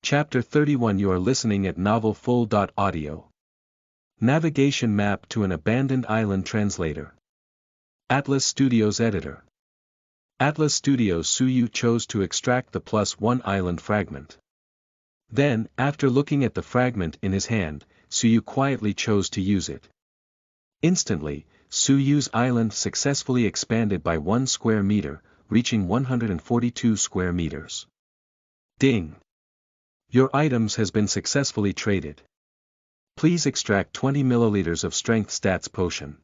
Chapter 31. You are listening at Novel Full. Audio. Navigation map to an abandoned island translator. Atlas Studios editor. Atlas Studios. Suyu chose to extract the +1 island fragment. Then, after looking at the fragment in his hand, Suyu quietly chose to use it. Instantly, Suyu's island successfully expanded by 1 square meter, reaching 142 square meters. Ding! Your items has been successfully traded. Please extract 20 milliliters of strength stats potion.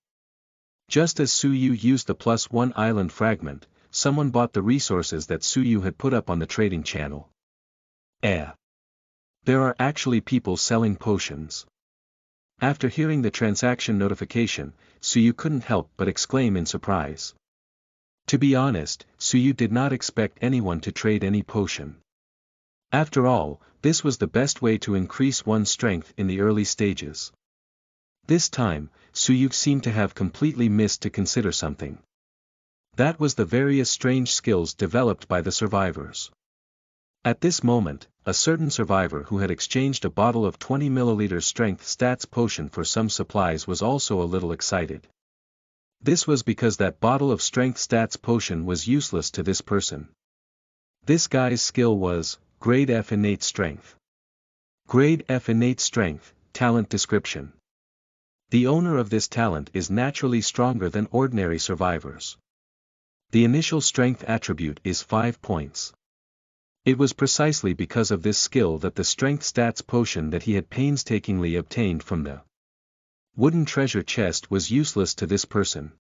Just as Suyu used the +1 island fragment, someone bought the resources that Suyu had put up on the trading channel. There are actually people selling potions. After hearing the transaction notification, Suyu couldn't help but exclaim in surprise. To be honest, Suyu did not expect anyone to trade any potion. After all, this was the best way to increase one's strength in the early stages. This time, Suyu seemed to have completely missed to consider something. That was the various strange skills developed by the survivors. At this moment, a certain survivor who had exchanged a bottle of 20 milliliter strength stats potion for some supplies was also a little excited. This was because that bottle of strength stats potion was useless to this person. This guy's skill was Grade F Innate Strength. Grade F Innate Strength, Talent Description. The owner of this talent is naturally stronger than ordinary survivors. The initial strength attribute is 5 points. It was precisely because of this skill that the strength stats potion that he had painstakingly obtained from the wooden treasure chest was useless to this person.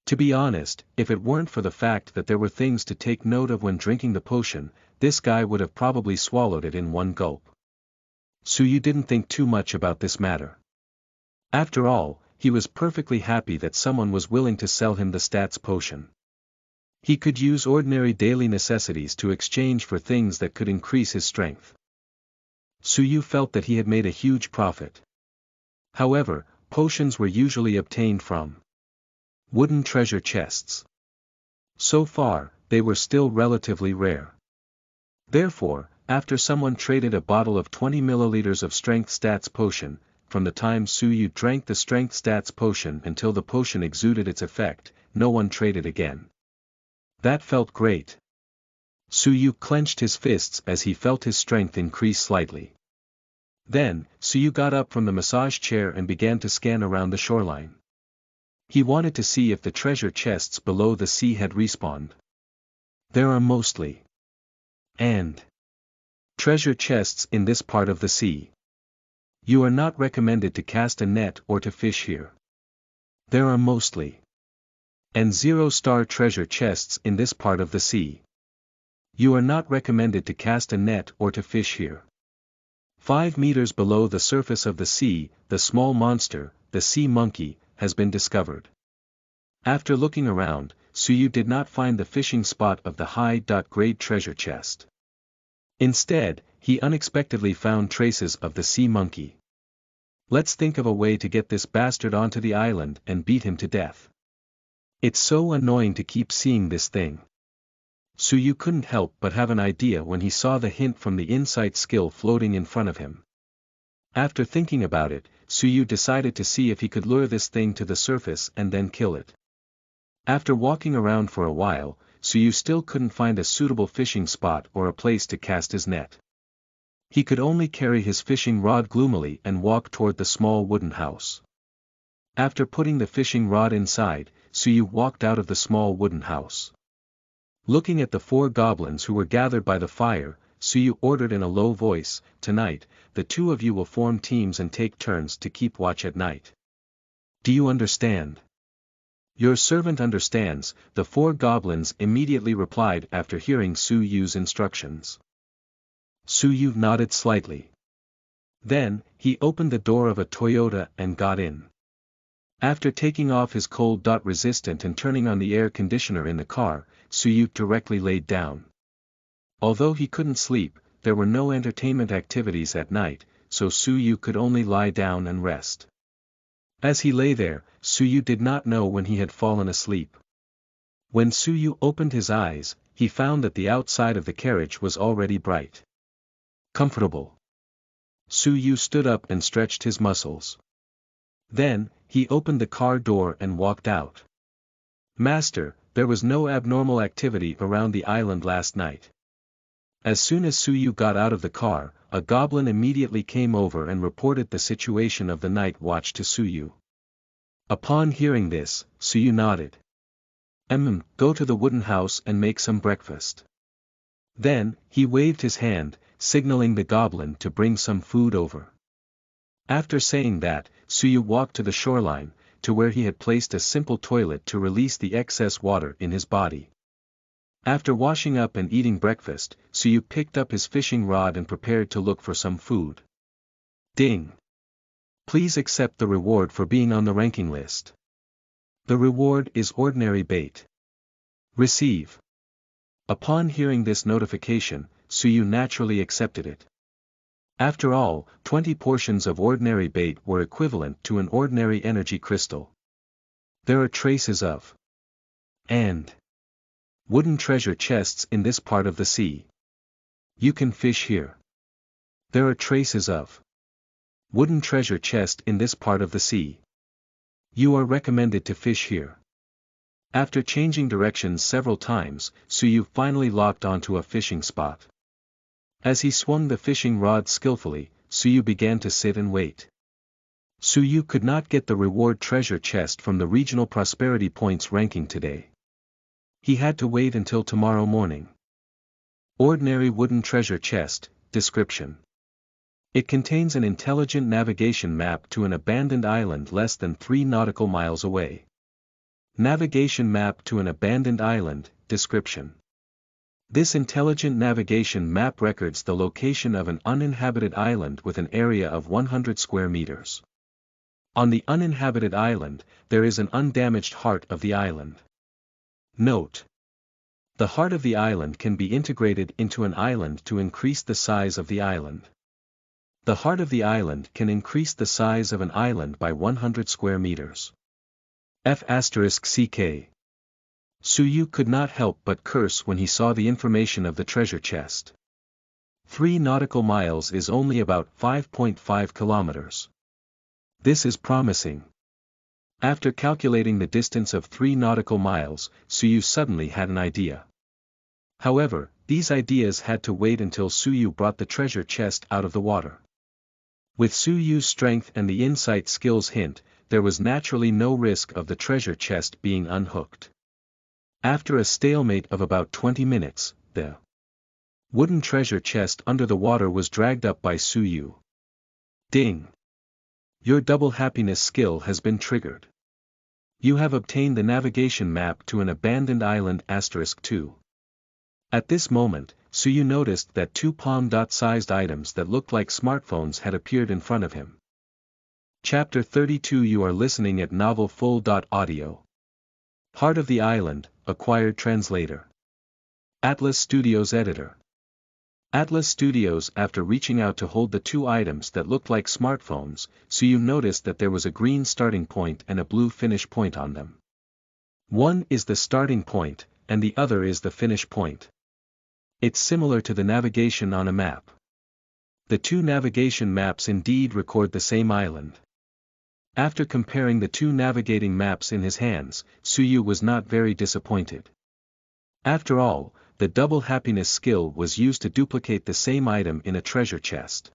To be honest, if it weren't for the fact that there were things to take note of when drinking the potion, this guy would have probably swallowed it in one gulp. Suyu didn't think too much about this matter. After all, he was perfectly happy that someone was willing to sell him the stats potion. He could use ordinary daily necessities to exchange for things that could increase his strength. Suyu felt that he had made a huge profit. However, potions were usually obtained from wooden treasure chests. So far, they were still relatively rare. Therefore, after someone traded a bottle of 20 milliliters of strength stats potion, from the time Suyu drank the strength stats potion until the potion exuded its effect, no one traded again. That felt great. Suyu clenched his fists as he felt his strength increase slightly. Then, Suyu got up from the massage chair and began to scan around the shoreline. He wanted to see if the treasure chests below the sea had respawned. There are mostly treasure chests in this part of the sea. You are not recommended to cast a net or to fish here. There are mostly 0-star treasure chests in this part of the sea. You are not recommended to cast a net or to fish here. 5 meters below the surface of the sea, the small monster, the sea monkey, has been discovered. After looking around, Suyu did not find the fishing spot of the high-grade treasure chest. Instead, he unexpectedly found traces of the sea monkey. Let's think of a way to get this bastard onto the island and beat him to death. It's so annoying to keep seeing this thing. Suyu couldn't help but have an idea when he saw the hint from the insight skill floating in front of him. After thinking about it, Suyu decided to see if he could lure this thing to the surface and then kill it. After walking around for a while, Suyu still couldn't find a suitable fishing spot or a place to cast his net. He could only carry his fishing rod gloomily and walk toward the small wooden house. After putting the fishing rod inside, Suyu walked out of the small wooden house. Looking at the 4 goblins who were gathered by the fire, Suyu ordered in a low voice, "Tonight, the 2 of you will form teams and take turns to keep watch at night. Do you understand?" "Your servant understands," the 4 goblins immediately replied after hearing Suyu's instructions. Suyu nodded slightly. Then, he opened the door of a Toyota and got in. After taking off his cold-resistant and turning on the air conditioner in the car, Suyu directly laid down. Although he couldn't sleep, there were no entertainment activities at night, so Suyu could only lie down and rest. As he lay there, Suyu did not know when he had fallen asleep. When Suyu opened his eyes, he found that the outside of the carriage was already bright. Comfortable. Su Yu stood up and stretched his muscles. Then, he opened the car door and walked out. Master, there was no abnormal activity around the island last night. As soon as Su Yu got out of the car, a goblin immediately came over and reported the situation of the night watch to Su Yu. Upon hearing this, Su Yu nodded. Go to the wooden house and make some breakfast. Then, he waved his hand, signaling the goblin to bring some food over. After saying that, Su Yu walked to the shoreline, to where he had placed a simple toilet to release the excess water in his body. After washing up and eating breakfast, Su Yu picked up his fishing rod and prepared to look for some food. Ding! Please accept the reward for being on the ranking list. The reward is ordinary bait. Receive. Upon hearing this notification, Su Yu naturally accepted it. After all, 20 portions of ordinary bait were equivalent to an ordinary energy crystal. There are traces of and wooden treasure chests in this part of the sea. You can fish here. There are traces of wooden treasure chest in this part of the sea. You are recommended to fish here. After changing directions several times, Su Yu finally locked onto a fishing spot. As he swung the fishing rod skillfully, Su Yu began to sit and wait. Su Yu could not get the reward treasure chest from the regional prosperity points ranking today. He had to wait until tomorrow morning. Ordinary wooden treasure chest, description. It contains an intelligent navigation map to an abandoned island less than 3 nautical miles away. Navigation map to an abandoned island, description. This intelligent navigation map records the location of an uninhabited island with an area of 100 square meters. On the uninhabited island, there is an undamaged heart of the island. Note: the heart of the island can be integrated into an island to increase the size of the island. The heart of the island can increase the size of an island by 100 square meters. F***CK. Su Yu could not help but curse when he saw the information of the treasure chest. 3 nautical miles is only about 5.5 kilometers. This is promising. After calculating the distance of 3 nautical miles, Su Yu suddenly had an idea. However, these ideas had to wait until Su Yu brought the treasure chest out of the water. With Su Yu's strength and the insight skills hint, there was naturally no risk of the treasure chest being unhooked. After a stalemate of about 20 minutes, the wooden treasure chest under the water was dragged up by Su Yu. Ding! Your double happiness skill has been triggered. You have obtained the navigation map to an abandoned island *2. At this moment, Su Yu noticed that 2 palm-sized items that looked like smartphones had appeared in front of him. Chapter 32. You are listening at Novel Full.audio. Heart of the Island, acquired translator. Atlas Studios editor. Atlas Studios. After reaching out to hold the 2 items that looked like smartphones, Su Yu noticed that there was a green starting point and a blue finish point on them. One is the starting point, and the other is the finish point. It's similar to the navigation on a map. The 2 navigation maps indeed record the same island. After comparing the 2 navigating maps in his hands, Su Yu was not very disappointed. After all, the double happiness skill was used to duplicate the same item in a treasure chest.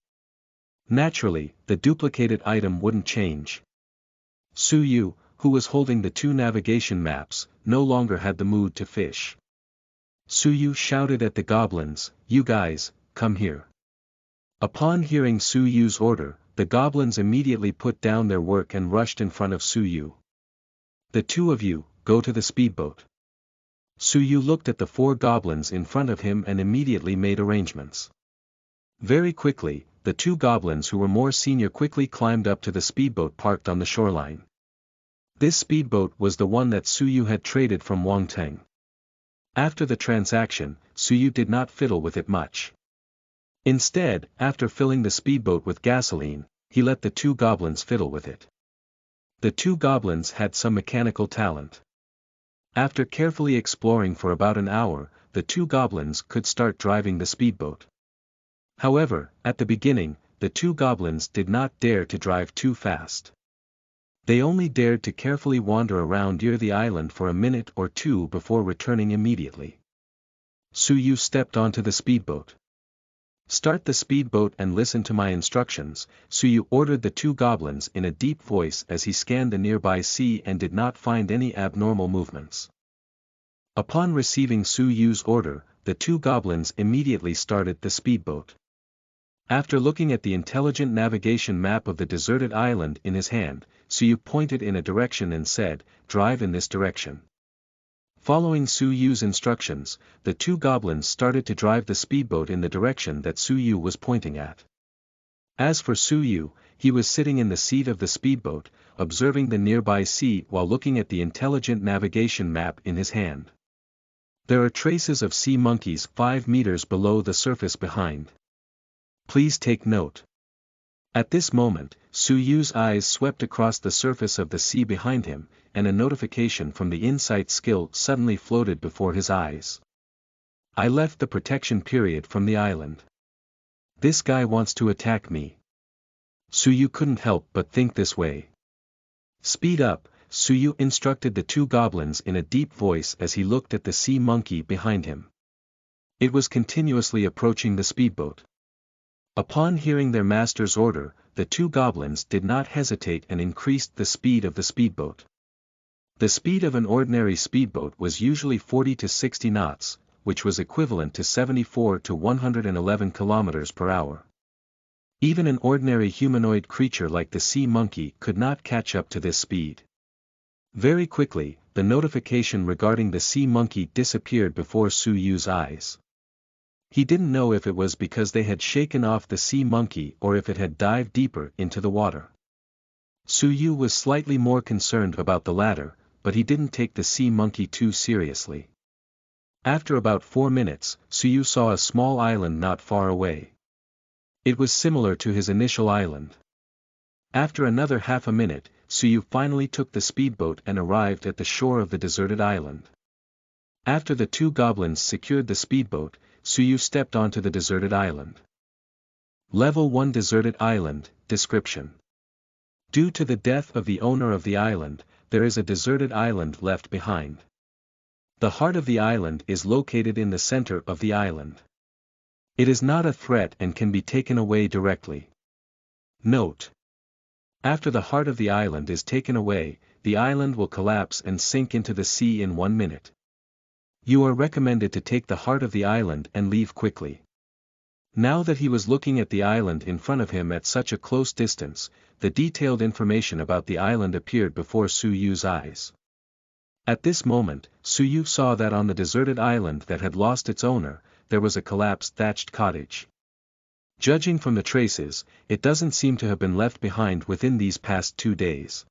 Naturally, the duplicated item wouldn't change. Su Yu, who was holding the 2 navigation maps, no longer had the mood to fish. Su Yu shouted at the goblins, "You guys, come here." Upon hearing Su Yu's order, the goblins immediately put down their work and rushed in front of Su Yu. "The 2 of you, go to the speedboat." Su Yu looked at the 4 goblins in front of him and immediately made arrangements. Very quickly, the 2 goblins who were more senior quickly climbed up to the speedboat parked on the shoreline. This speedboat was the one that Su Yu had traded from Wang Teng. After the transaction, Su Yu did not fiddle with it much. Instead, after filling the speedboat with gasoline, he let the 2 goblins fiddle with it. The 2 goblins had some mechanical talent. After carefully exploring for about an hour, the 2 goblins could start driving the speedboat. However, at the beginning, the two goblins did not dare to drive too fast. They only dared to carefully wander around near the island for a minute or two before returning immediately. Suyu stepped onto the speedboat. "Start the speedboat and listen to my instructions," Suyu ordered the two goblins in a deep voice as he scanned the nearby sea and did not find any abnormal movements. Upon receiving Suyu's order, the two goblins immediately started the speedboat. After looking at the intelligent navigation map of the deserted island in his hand, Suyu pointed in a direction and said, "Drive in this direction." Following Suyu's instructions, the two goblins started to drive the speedboat in the direction that Suyu was pointing at. As for Suyu, he was sitting in the seat of the speedboat, observing the nearby sea while looking at the intelligent navigation map in his hand. There are traces of sea monkeys 5 meters below the surface behind. Please take note. At this moment, Suyu's eyes swept across the surface of the sea behind him, and a notification from the insight skill suddenly floated before his eyes. "I left the protection period from the island. This guy wants to attack me." Suyu couldn't help but think this way. "Speed up," Suyu instructed the two goblins in a deep voice as he looked at the sea monkey behind him. It was continuously approaching the speedboat. Upon hearing their master's order, the two goblins did not hesitate and increased the speed of the speedboat. The speed of an ordinary speedboat was usually 40 to 60 knots, which was equivalent to 74 to 111 kilometers per hour. Even an ordinary humanoid creature like the sea monkey could not catch up to this speed. Very quickly, the notification regarding the sea monkey disappeared before Suyu's eyes. He didn't know if it was because they had shaken off the sea monkey or if it had dived deeper into the water. Suyu was slightly more concerned about the latter, but he didn't take the sea monkey too seriously. After about 4 minutes, Suyu saw a small island not far away. It was similar to his initial island. After another half a minute, Suyu finally took the speedboat and arrived at the shore of the deserted island. After the two goblins secured the speedboat, Suyu stepped onto the deserted island. Level 1 Deserted Island, Description. Due to the death of the owner of the island, there is a deserted island left behind. The heart of the island is located in the center of the island. It is not a threat and can be taken away directly. Note: after the heart of the island is taken away, the island will collapse and sink into the sea in 1 minute. You are recommended to take the heart of the island and leave quickly. Now that he was looking at the island in front of him at such a close distance, the detailed information about the island appeared before Suyu's eyes. At this moment, Suyu saw that on the deserted island that had lost its owner, there was a collapsed thatched cottage. Judging from the traces, it doesn't seem to have been left behind within these past 2 days.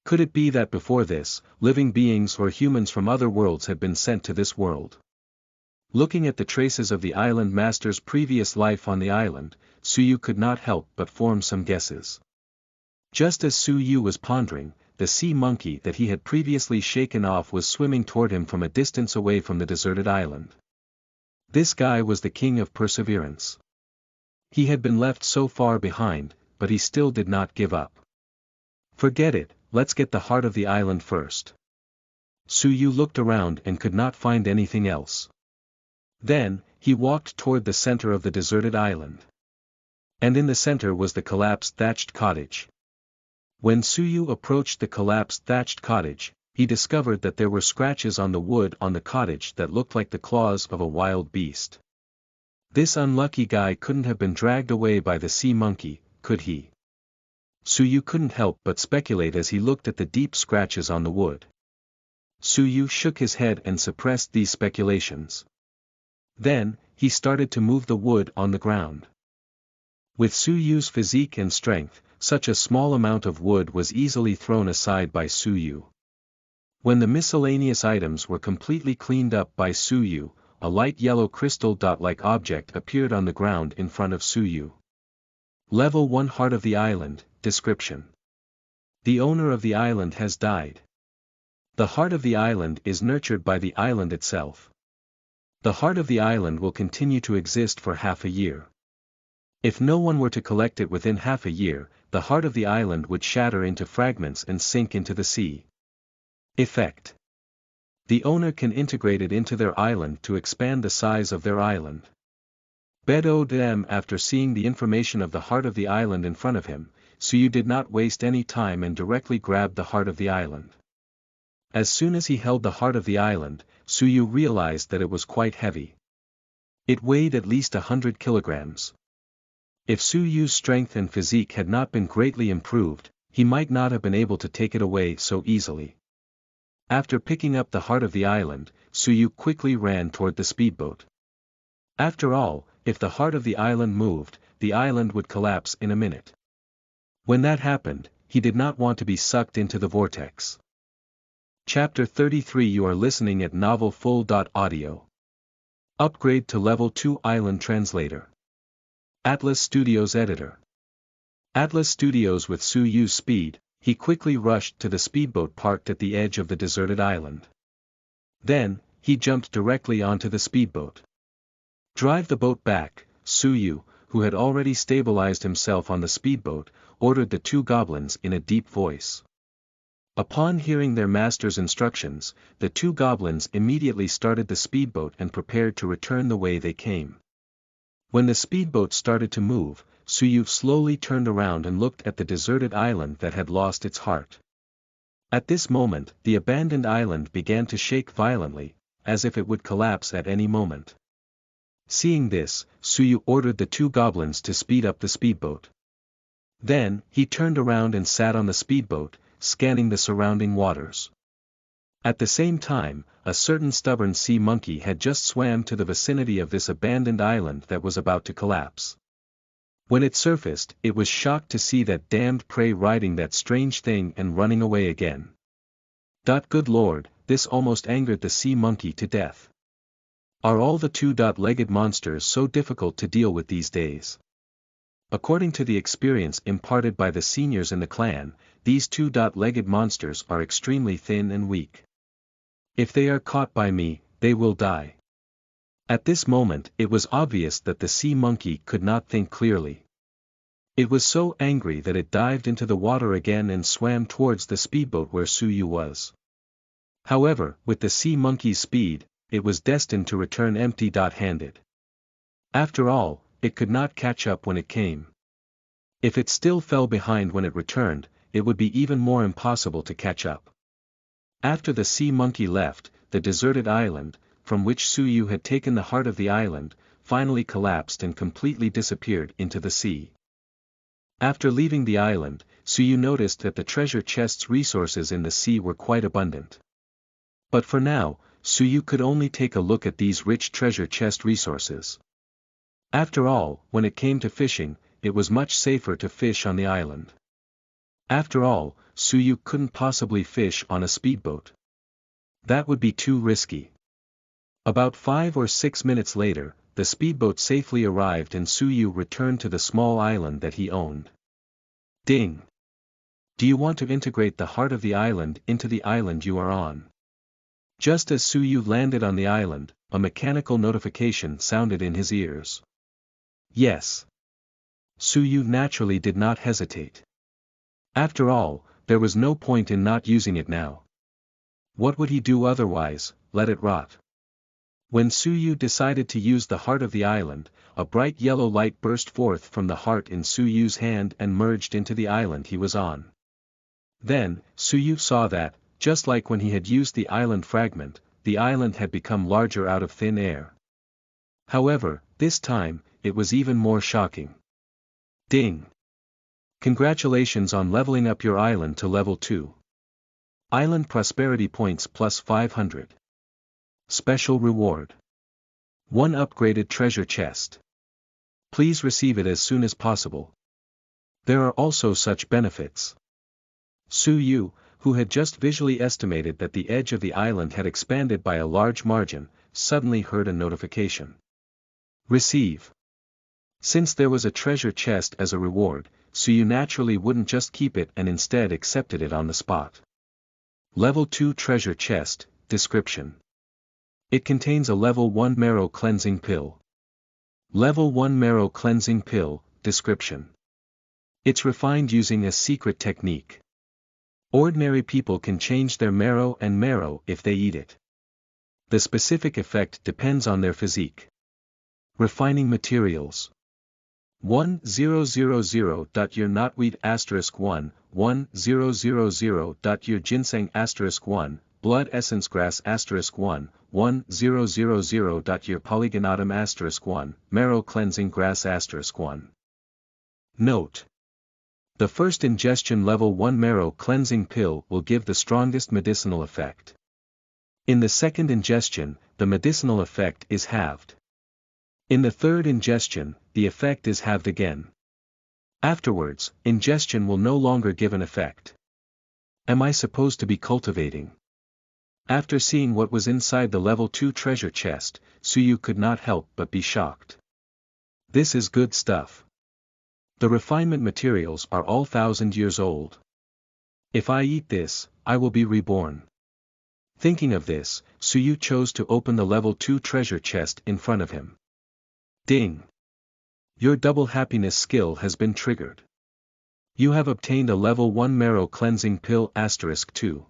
Could it be that before this, living beings or humans from other worlds had been sent to this world? Looking at the traces of the island master's previous life on the island, Suyu could not help but form some guesses. Just as Suyu was pondering, the sea monkey that he had previously shaken off was swimming toward him from a distance away from the deserted island. This guy was the king of perseverance. He had been left so far behind, but he still did not give up. "Forget it, let's get the heart of the island first." Suyu looked around and could not find anything else. Then, he walked toward the center of the deserted island. And in the center was the collapsed thatched cottage. When Suyu approached the collapsed thatched cottage, he discovered that there were scratches on the wood on the cottage that looked like the claws of a wild beast. This unlucky guy couldn't have been dragged away by the sea monkey, could he? Suyu couldn't help but speculate as he looked at the deep scratches on the wood. Suyu shook his head and suppressed these speculations. Then, he started to move the wood on the ground. With Suyu's physique and strength, such a small amount of wood was easily thrown aside by Suyu. When the miscellaneous items were completely cleaned up by Suyu, a light yellow crystal dot-like object appeared on the ground in front of Suyu. Level 1 Heart of the Island, Description. The owner of the island has died. The heart of the island is nurtured by the island itself. The heart of the island will continue to exist for half a year. If no one were to collect it within half a year, the heart of the island would shatter into fragments and sink into the sea. Effect. The owner can integrate it into their island to expand the size of their island. Bedouin after seeing the information of the heart of the island in front of him, Suyu did not waste any time and directly grabbed the heart of the island. As soon as he held the heart of the island, Suyu realized that it was quite heavy. It weighed at least 100 kilograms. If Suyu's strength and physique had not been greatly improved, he might not have been able to take it away so easily. After picking up the heart of the island, Suyu quickly ran toward the speedboat. After all, if the heart of the island moved, the island would collapse in a minute. When that happened, he did not want to be sucked into the vortex. Chapter 33 You are listening at Novel Full.audio. Upgrade to Level 2 Island Translator. Atlas Studios Editor. Atlas Studios with Suyu's speed, he quickly rushed to the speedboat parked at the edge of the deserted island. Then, he jumped directly onto the speedboat. Drive the boat back, Suyu, who had already stabilized himself on the speedboat, ordered the two goblins in a deep voice. Upon hearing their master's instructions, the two goblins immediately started the speedboat and prepared to return the way they came. When the speedboat started to move, Suyu slowly turned around and looked at the deserted island that had lost its heart. At this moment, the abandoned island began to shake violently, as if it would collapse at any moment. Seeing this, Suyu ordered the two goblins to speed up the speedboat. Then, he turned around and sat on the speedboat, scanning the surrounding waters. At the same time, a certain stubborn sea monkey had just swam to the vicinity of this abandoned island that was about to collapse. When it surfaced, it was shocked to see that damned prey riding that strange thing and running away again. Good lord, this almost angered the sea monkey to death. Are all the two-legged monsters so difficult to deal with these days? According to the experience imparted by the seniors in the clan, these two-legged monsters are extremely thin and weak. If they are caught by me, they will die. At this moment it was obvious that the sea monkey could not think clearly. It was so angry that it dived into the water again and swam towards the speedboat where Suyu was. However, with the sea monkey's speed, it was destined to return empty-handed. After all, it could not catch up when it came. If it still fell behind when it returned, it would be even more impossible to catch up. After the sea monkey left, the deserted island, from which Suyu had taken the heart of the island, finally collapsed and completely disappeared into the sea. After leaving the island, Suyu noticed that the treasure chest's resources in the sea were quite abundant. But for now, Suyu could only take a look at these rich treasure chest resources. After all, when it came to fishing, it was much safer to fish on the island. After all, Suyu couldn't possibly fish on a speedboat. That would be too risky. About 5 or 6 minutes later, the speedboat safely arrived and Suyu returned to the small island that he owned. Ding! Do you want to integrate the heart of the island into the island you are on? Just as Suyu landed on the island, a mechanical notification sounded in his ears. Yes. Suyu naturally did not hesitate. After all, there was no point in not using it now. What would he do otherwise? Let it rot. When Suyu decided to use the heart of the island, a bright yellow light burst forth from the heart in Suyu's hand and merged into the island he was on. Then, Suyu saw that, just like when he had used the island fragment, the island had become larger out of thin air. However, this time, it was even more shocking. Ding! Congratulations on leveling up your island to level 2. Island Prosperity Points plus 500. Special Reward. 1 upgraded treasure chest. Please receive it as soon as possible. There are also such benefits. Suyu, who had just visually estimated that the edge of the island had expanded by a large margin, suddenly heard a notification. Receive. Since there was a treasure chest as a reward, Suyu naturally wouldn't just keep it and instead accepted it on the spot. Level 2 Treasure Chest, Description. It contains a Level 1 Marrow Cleansing Pill. Level 1 Marrow Cleansing Pill, description. It's refined using a secret technique. Ordinary people can change their marrow if they eat it. The specific effect depends on their physique. Refining materials. 1000. Your knotweed *1, 1000. Your ginseng *1, blood essence grass *1, 1000. Your polygonatum *1, marrow cleansing grass *1. Note: the first ingestion level 1 marrow cleansing pill will give the strongest medicinal effect. In the second ingestion, the medicinal effect is halved. In the third ingestion, the effect is halved again. Afterwards, ingestion will no longer give an effect. Am I supposed to be cultivating? After seeing what was inside the level 2 treasure chest, Suyu could not help but be shocked. This is good stuff. The refinement materials are all 1,000 years old. If I eat this, I will be reborn. Thinking of this, Suyu chose to open the level 2 treasure chest in front of him. Ding! Your double happiness skill has been triggered. You have obtained a level 1 marrow cleansing pill *2.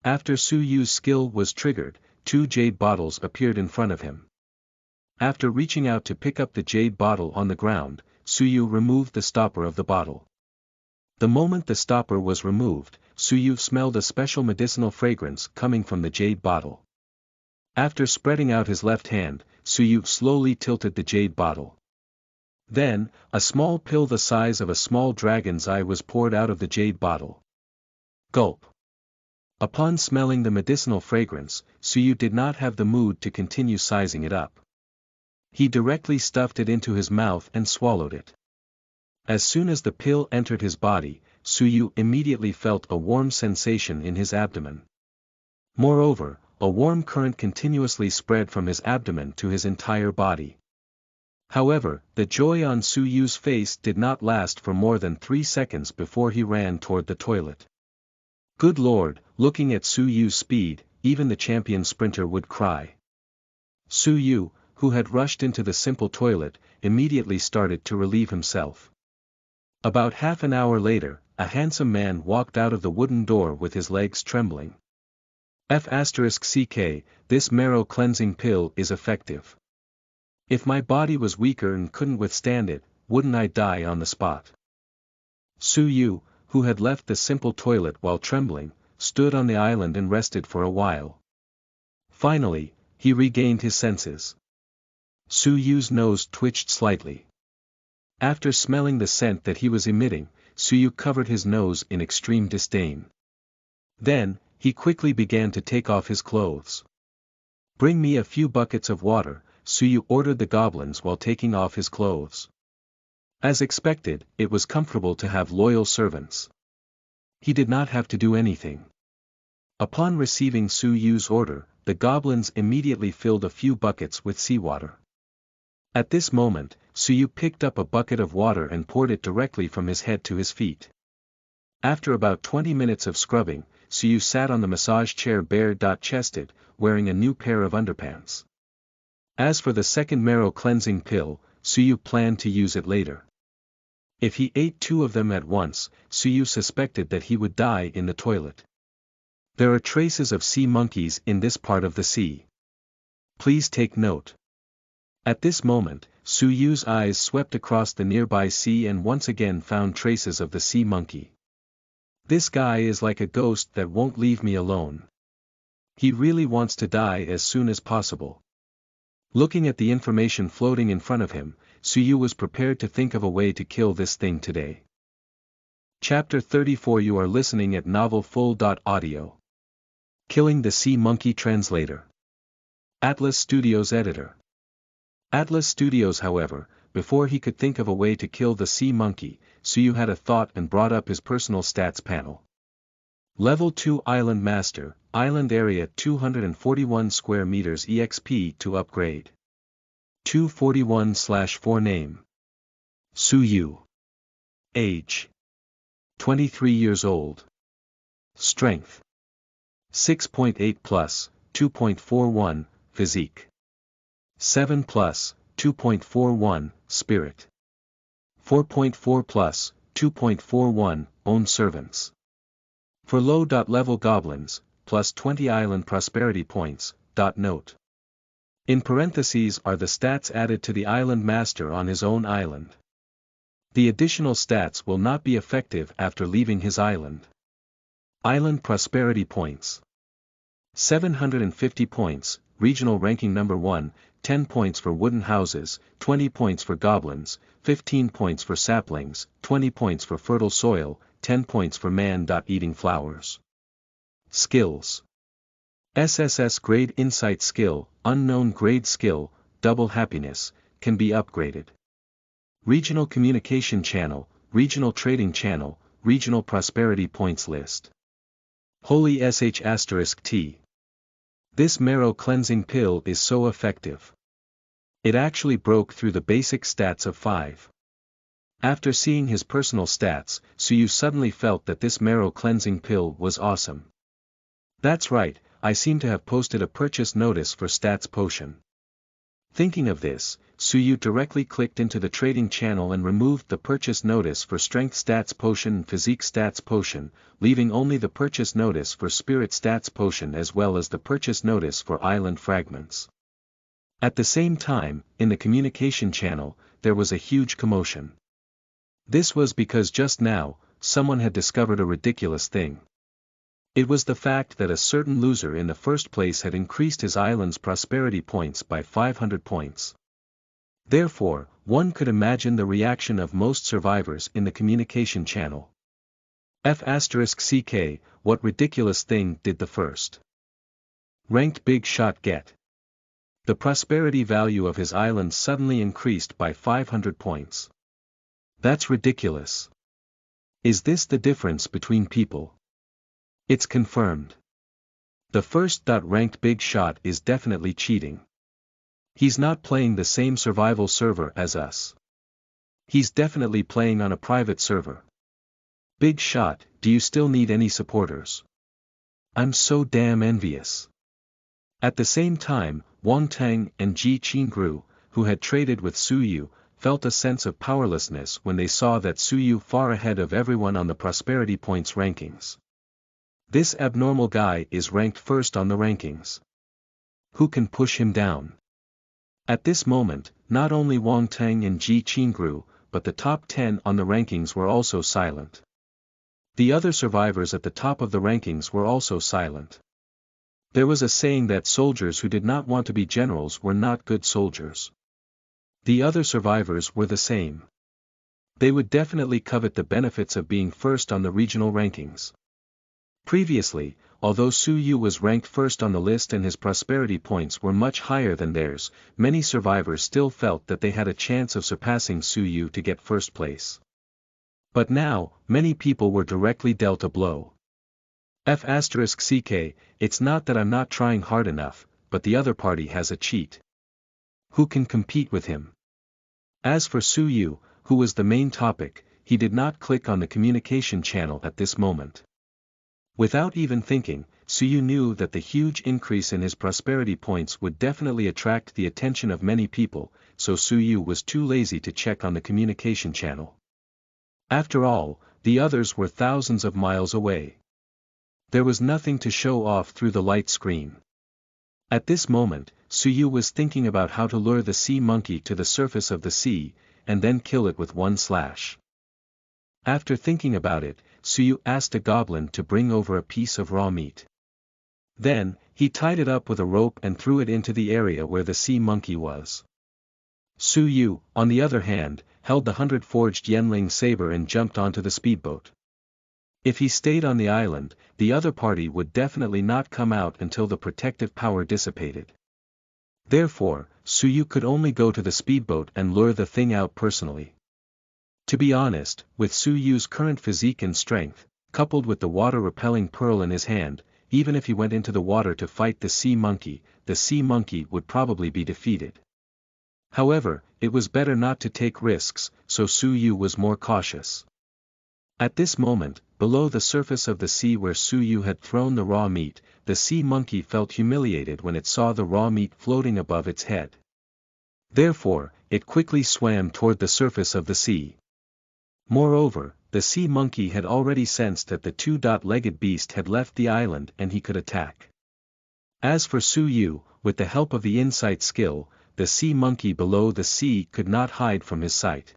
After Suyu's skill was triggered, 2 jade bottles appeared in front of him. After reaching out to pick up the jade bottle on the ground, Suyu removed the stopper of the bottle. The moment the stopper was removed, Suyu smelled a special medicinal fragrance coming from the jade bottle. After spreading out his left hand, Suyu slowly tilted the jade bottle. Then, a small pill the size of a small dragon's eye was poured out of the jade bottle. Gulp. Upon smelling the medicinal fragrance, Suyu did not have the mood to continue sizing it up. He directly stuffed it into his mouth and swallowed it. As soon as the pill entered his body, Suyu immediately felt a warm sensation in his abdomen. Moreover, a warm current continuously spread from his abdomen to his entire body. However, the joy on Suyu's face did not last for more than 3 seconds before he ran toward the toilet. Good Lord, looking at Suyu's speed, even the champion sprinter would cry. Suyu, who had rushed into the simple toilet, immediately started to relieve himself. About half an hour later, a handsome man walked out of the wooden door with his legs trembling. *CK, this marrow cleansing pill is effective. If my body was weaker and couldn't withstand it, wouldn't I die on the spot? Suyu, who had left the simple toilet while trembling, stood on the island and rested for a while. Finally, he regained his senses. Suyu's nose twitched slightly. After smelling the scent that he was emitting, Suyu covered his nose in extreme disdain. Then, he quickly began to take off his clothes. Bring me a few buckets of water, Suyu ordered the goblins while taking off his clothes. As expected, it was comfortable to have loyal servants. He did not have to do anything. Upon receiving Suyu's order, the goblins immediately filled a few buckets with seawater. At this moment, Suyu picked up a bucket of water and poured it directly from his head to his feet. After about 20 minutes of scrubbing, Suyu sat on the massage chair bare-chested, wearing a new pair of underpants. As for the second marrow cleansing pill, Suyu planned to use it later. If he ate 2 of them at once, Suyu suspected that he would die in the toilet. There are traces of sea monkeys in this part of the sea. Please take note. At this moment, Suyu's eyes swept across the nearby sea and once again found traces of the sea monkey. This guy is like a ghost that won't leave me alone. He really wants to die as soon as possible. Looking at the information floating in front of him, Suyu was prepared to think of a way to kill this thing today. Chapter 34. You are listening at novelfull.audio. Killing the Sea Monkey Translator. Atlas Studios Editor. Atlas Studios. However, before he could think of a way to kill the sea monkey, Suyu had a thought and brought up his personal stats panel. Level 2 Island Master, Island Area 241 square meters EXP to upgrade. 241/4 Name. Suyu. Age. 23 years old. Strength. 6.8 plus, 2.41, Physique. 7 plus, 2.41, Spirit. 4.4 plus, 2.41, own servants. For low-level goblins, plus 20 island prosperity points, note. In parentheses are the stats added to the island master on his own island. The additional stats will not be effective after leaving his island. Island prosperity points. 750 points, regional ranking number 1, 10 points for wooden houses, 20 points for goblins, 15 points for saplings, 20 points for fertile soil, 10 points for man-eating flowers. Skills. SSS grade insight skill, unknown grade skill, double happiness, can be upgraded. Regional communication channel, regional trading channel, regional prosperity points list. Holy sh*T. This marrow cleansing pill is so effective. It actually broke through the basic stats of 5. After seeing his personal stats, Suyu suddenly felt that this marrow cleansing pill was awesome. That's right, I seem to have posted a purchase notice for stats potion. Thinking of this, Suyu directly clicked into the trading channel and removed the purchase notice for strength stats potion and physique stats potion, leaving only the purchase notice for spirit stats potion as well as the purchase notice for island fragments. At the same time, in the communication channel, there was a huge commotion. This was because just now, someone had discovered a ridiculous thing. It was the fact that a certain loser in the first place had increased his island's prosperity points by 500 points. Therefore, one could imagine the reaction of most survivors in the communication channel. F***ck, what ridiculous thing did the first ranked big shot get? The prosperity value of his island suddenly increased by 500 points. That's ridiculous. Is this the difference between people? It's confirmed. The first ranked big shot is definitely cheating. He's not playing the same survival server as us. He's definitely playing on a private server. Big shot, do you still need any supporters? I'm so damn envious. At the same time, Wang Teng and Ji Qingru, who had traded with Suyu, felt a sense of powerlessness when they saw that Suyu far ahead of everyone on the prosperity points rankings. This abnormal guy is ranked first on the rankings. Who can push him down? At this moment, not only Wang Teng and Ji Qingru, but the top 10 on the rankings were also silent. The other survivors at the top of the rankings were also silent. There was a saying that soldiers who did not want to be generals were not good soldiers. The other survivors were the same. They would definitely covet the benefits of being first on the regional rankings. Previously, although Suyu was ranked first on the list and his prosperity points were much higher than theirs, many survivors still felt that they had a chance of surpassing Suyu to get first place. But now, many people were directly dealt a blow. F***ck, it's not that I'm not trying hard enough, but the other party has a cheat. Who can compete with him? As for Suyu, who was the main topic, he did not click on the communication channel at this moment. Without even thinking, Suyu knew that the huge increase in his prosperity points would definitely attract the attention of many people, so Suyu was too lazy to check on the communication channel. After all, the others were thousands of miles away. There was nothing to show off through the light screen. At this moment, Suyu was thinking about how to lure the sea monkey to the surface of the sea, and then kill it with one slash. After thinking about it, Suyu asked a goblin to bring over a piece of raw meat. Then, he tied it up with a rope and threw it into the area where the sea monkey was. Suyu, on the other hand, held the 100-forged Yenling saber and jumped onto the speedboat. If he stayed on the island, the other party would definitely not come out until the protective power dissipated. Therefore, Suyu could only go to the speedboat and lure the thing out personally. To be honest, with Suyu's current physique and strength, coupled with the water-repelling pearl in his hand, even if he went into the water to fight the sea monkey would probably be defeated. However, it was better not to take risks, so Suyu was more cautious. At this moment, below the surface of the sea where Suyu had thrown the raw meat, the sea monkey felt humiliated when it saw the raw meat floating above its head. Therefore, it quickly swam toward the surface of the sea. Moreover, the sea monkey had already sensed that the two-legged beast had left the island and he could attack. As for Su Yu, with the help of the insight skill, the sea monkey below the sea could not hide from his sight.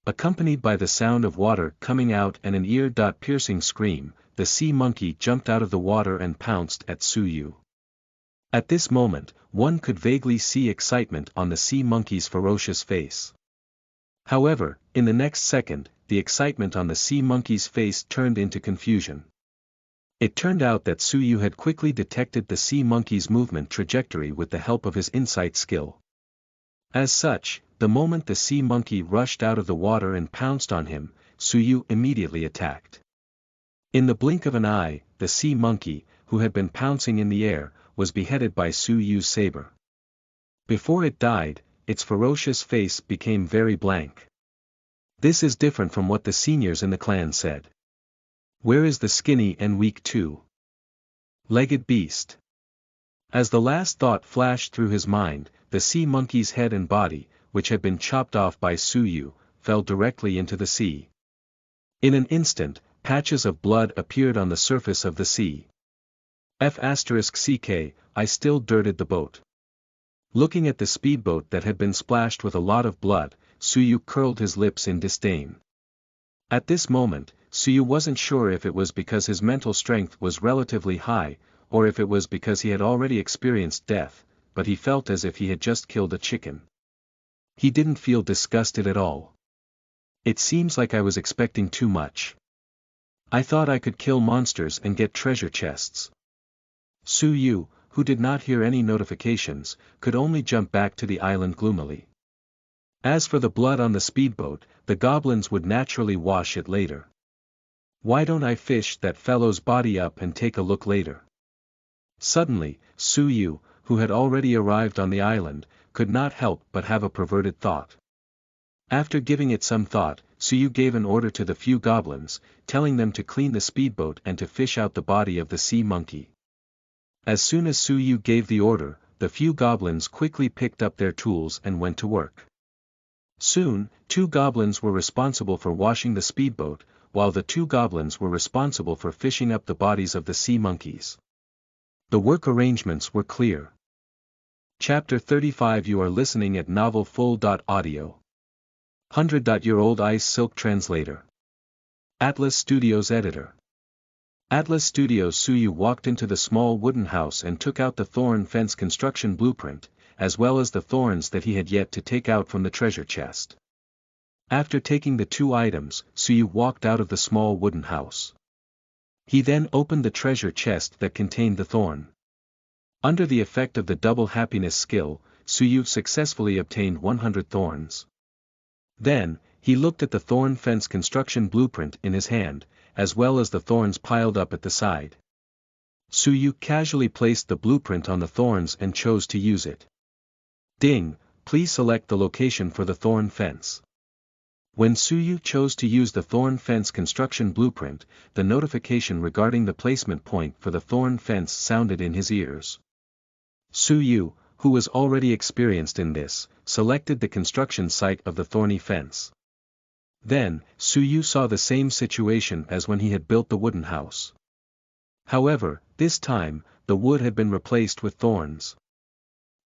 Accompanied by the sound of water coming out and an ear-piercing scream, the sea monkey jumped out of the water and pounced at Su Yu. At this moment, one could vaguely see excitement on the sea monkey's ferocious face. However, in the next second, the excitement on the sea monkey's face turned into confusion. It turned out that Su Yu had quickly detected the sea monkey's movement trajectory with the help of his insight skill. As such, the moment the sea monkey rushed out of the water and pounced on him, Su Yu immediately attacked. In the blink of an eye, the sea monkey, who had been pouncing in the air, was beheaded by Su Yu's saber. Before it died, its ferocious face became very blank. This is different from what the seniors in the clan said. Where is the skinny and weak two-legged beast? As the last thought flashed through his mind, the sea monkey's head and body, which had been chopped off by Su Yu, fell directly into the sea. In an instant, patches of blood appeared on the surface of the sea. *CK, I still dirted the boat. Looking at the speedboat that had been splashed with a lot of blood, Su Yu curled his lips in disdain. At this moment, Su Yu wasn't sure if it was because his mental strength was relatively high, or if it was because he had already experienced death, but he felt as if he had just killed a chicken. He didn't feel disgusted at all. It seems like I was expecting too much. I thought I could kill monsters and get treasure chests. Su Yu, who did not hear any notifications, could only jump back to the island gloomily. As for the blood on the speedboat, the goblins would naturally wash it later. Why don't I fish that fellow's body up and take a look later? Suddenly, Su Yu, who had already arrived on the island, could not help but have a perverted thought. After giving it some thought, Su Yu gave an order to the few goblins, telling them to clean the speedboat and to fish out the body of the sea monkey. As soon as Su Yu gave the order, the few goblins quickly picked up their tools and went to work. Soon, 2 goblins were responsible for washing the speedboat, while the 2 goblins were responsible for fishing up the bodies of the sea monkeys. The work arrangements were clear. Chapter 35. You are listening at Novel Full. Audio. 100-year-old Ice Silk Translator. Atlas Studios Editor. Atlas Studios. Su Yu walked into the small wooden house and took out the thorn fence construction blueprint, as well as the thorns that he had yet to take out from the treasure chest. After taking the 2 items, Su Yu walked out of the small wooden house. He then opened the treasure chest that contained the thorn. Under the effect of the double happiness skill, Su Yu successfully obtained 100 thorns. Then, he looked at the thorn fence construction blueprint in his hand, as well as the thorns piled up at the side. Su Yu casually placed the blueprint on the thorns and chose to use it. Ding, please select the location for the thorn fence. When Su Yu chose to use the thorn fence construction blueprint, the notification regarding the placement point for the thorn fence sounded in his ears. Su Yu, who was already experienced in this, selected the construction site of the thorny fence. Then, Su Yu saw the same situation as when he had built the wooden house. However, this time, the wood had been replaced with thorns.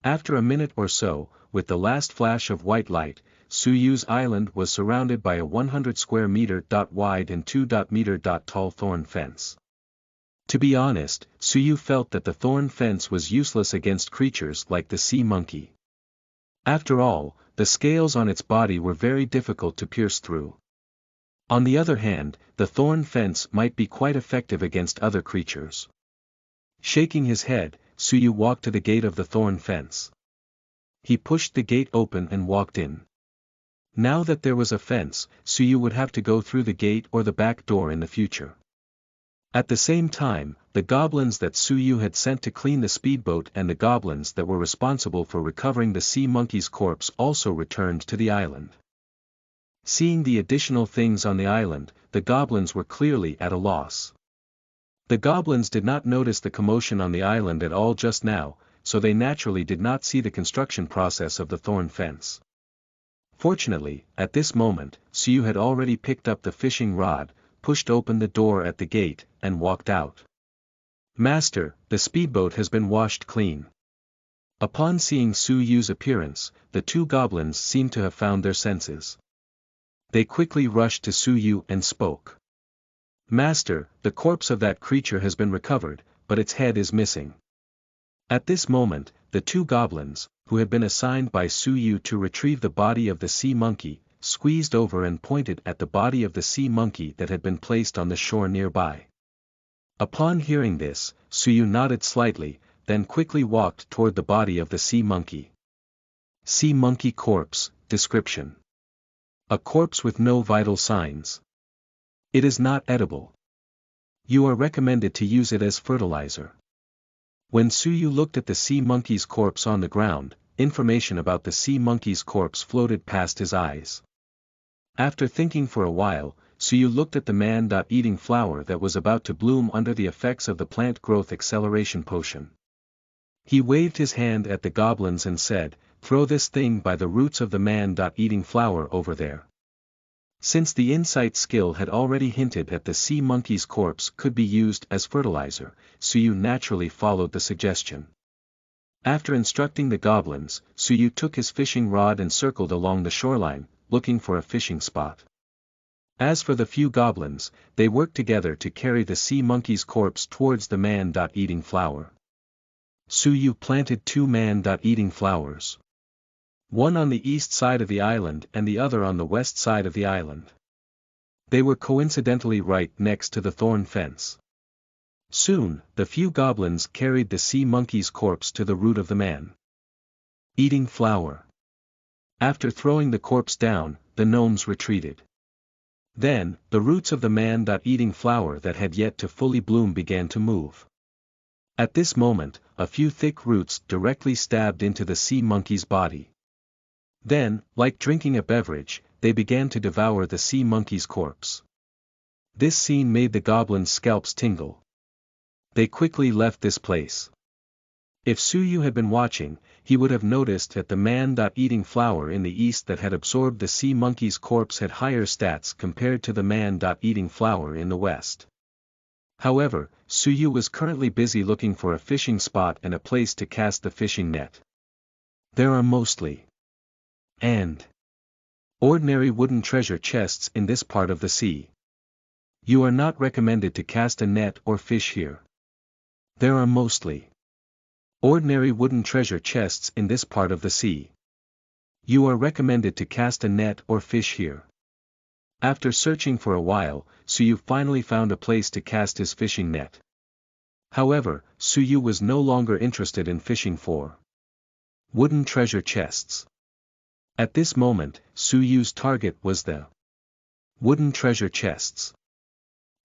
After a minute or so, with the last flash of white light, Su Yu's island was surrounded by a 100 square meter wide and 2 meter tall thorn fence. To be honest, Su Yu felt that the thorn fence was useless against creatures like the sea monkey. After all, the scales on its body were very difficult to pierce through. On the other hand, the thorn fence might be quite effective against other creatures. Shaking his head, Su Yu walked to the gate of the thorn fence. He pushed the gate open and walked in. Now that there was a fence, Su Yu would have to go through the gate or the back door in the future. At the same time, the goblins that Su Yu had sent to clean the speedboat and the goblins that were responsible for recovering the sea monkey's corpse also returned to the island. Seeing the additional things on the island, the goblins were clearly at a loss. The goblins did not notice the commotion on the island at all just now, so they naturally did not see the construction process of the thorn fence. Fortunately, at this moment, Suyu had already picked up the fishing rod, pushed open the door at the gate, and walked out. "Master, the speedboat has been washed clean." Upon seeing Suyu's appearance, the two goblins seemed to have found their senses. They quickly rushed to Suyu and spoke. "Master, the corpse of that creature has been recovered, but its head is missing." At this moment, the two goblins, who had been assigned by Suyu to retrieve the body of the sea monkey, squeezed over and pointed at the body of the sea monkey that had been placed on the shore nearby. Upon hearing this, Suyu nodded slightly, then quickly walked toward the body of the sea monkey. Sea monkey corpse, description. A corpse with no vital signs. It is not edible. You are recommended to use it as fertilizer. When Suyu looked at the sea monkey's corpse on the ground, information about the sea monkey's corpse floated past his eyes. After thinking for a while, Suyu looked at the man-eating flower that was about to bloom under the effects of the plant growth acceleration potion. He waved his hand at the goblins and said, "Throw this thing by the roots of the man-eating flower over there." Since the insight skill had already hinted at the sea monkey's corpse could be used as fertilizer, Suyu naturally followed the suggestion. After instructing the goblins, Suyu took his fishing rod and circled along the shoreline, looking for a fishing spot. As for the few goblins, they worked together to carry the sea monkey's corpse towards the man-eating flower. Suyu planted two man-eating flowers. One on the east side of the island and the other on the west side of the island. They were coincidentally right next to the thorn fence. Soon, the few goblins carried the sea monkey's corpse to the root of the man-eating flower. After throwing the corpse down, the gnomes retreated. Then, the roots of the man-eating flower that had yet to fully bloom began to move. At this moment, a few thick roots directly stabbed into the sea monkey's body. Then, like drinking a beverage, they began to devour the sea monkey's corpse. This scene made the goblins' scalps tingle. They quickly left this place. If Suyu had been watching, he would have noticed that the man-eating flower in the east that had absorbed the sea monkey's corpse had higher stats compared to the man-eating flower in the west. However, Suyu was currently busy looking for a fishing spot and a place to cast the fishing net. There are mostly and ordinary wooden treasure chests in this part of the sea. You are not recommended to cast a net or fish here. There are mostly ordinary wooden treasure chests in this part of the sea. You are recommended to cast a net or fish here. After searching for a while, Suyu finally found a place to cast his fishing net. However, Suyu was no longer interested in fishing for wooden treasure chests. At this moment, Suyu's target was the wooden treasure chests.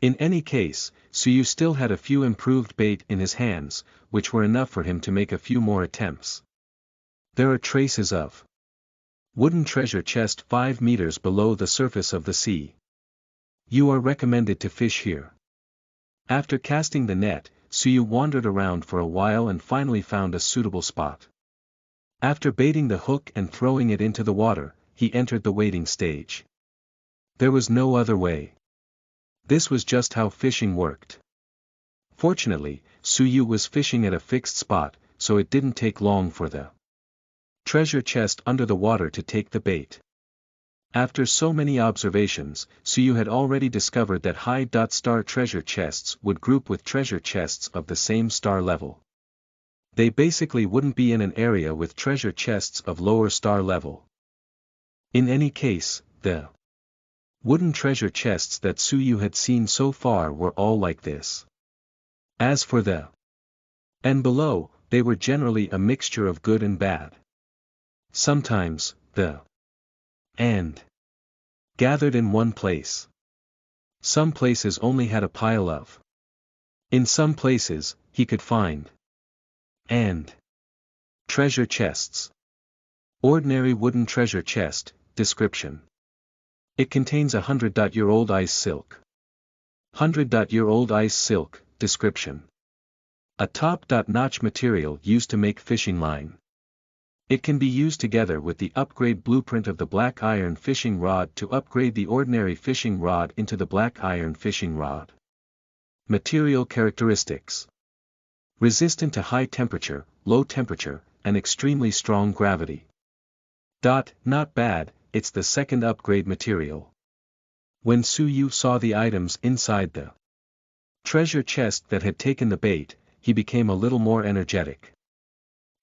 In any case, Suyu still had a few improved bait in his hands, which were enough for him to make a few more attempts. There are traces of wooden treasure chest 5 meters below the surface of the sea. You are recommended to fish here. After casting the net, Suyu wandered around for a while and finally found a suitable spot. After baiting the hook and throwing it into the water, he entered the waiting stage. There was no other way. This was just how fishing worked. Fortunately, Suyu was fishing at a fixed spot, so it didn't take long for the treasure chest under the water to take the bait. After so many observations, Suyu had already discovered that high-star treasure chests would group with treasure chests of the same star level. They basically wouldn't be in an area with treasure chests of lower star level. In any case, the wooden treasure chests that Suyu had seen so far were all like this. As for the and below, they were generally a mixture of good and bad. Sometimes, the and gathered in one place. Some places only had a pile of. In some places, he could find and treasure chests. Ordinary wooden treasure chest, description. It contains 100-year-old ice silk. 100-year-old ice silk, description. A top-notch material used to make fishing line. It can be used together with the upgrade blueprint of the black iron fishing rod to upgrade the ordinary fishing rod into the black iron fishing rod. Material characteristics: resistant to high temperature, low temperature, and extremely strong gravity. Not bad, it's the second upgrade material. When Su-Yu saw the items inside the treasure chest that had taken the bait, he became a little more energetic.